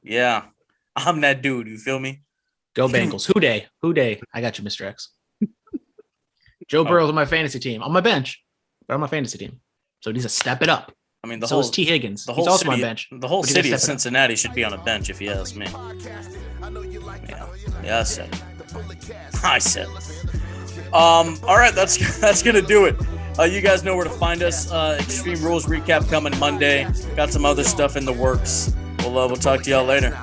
Yeah. I'm that dude. You feel me? Go Bengals. Who day? I got you, Mr. X. Joe Burrow's on my fantasy team. On my bench, but on my fantasy team. So he needs to step it up. I mean, so is T. Higgins. He's also on my bench. The whole city of Cincinnati should be on a bench if you ask me. Yeah, I said it. All right, that's gonna do it. You guys know where to find us. Extreme Rules recap coming Monday. Got some other stuff in the works. We'll talk to y'all later.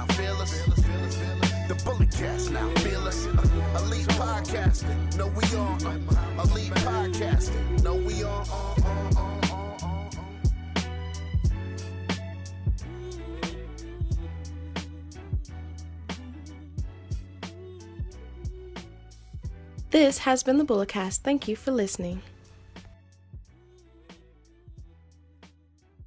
This has been the Bulletcast. Thank you for listening.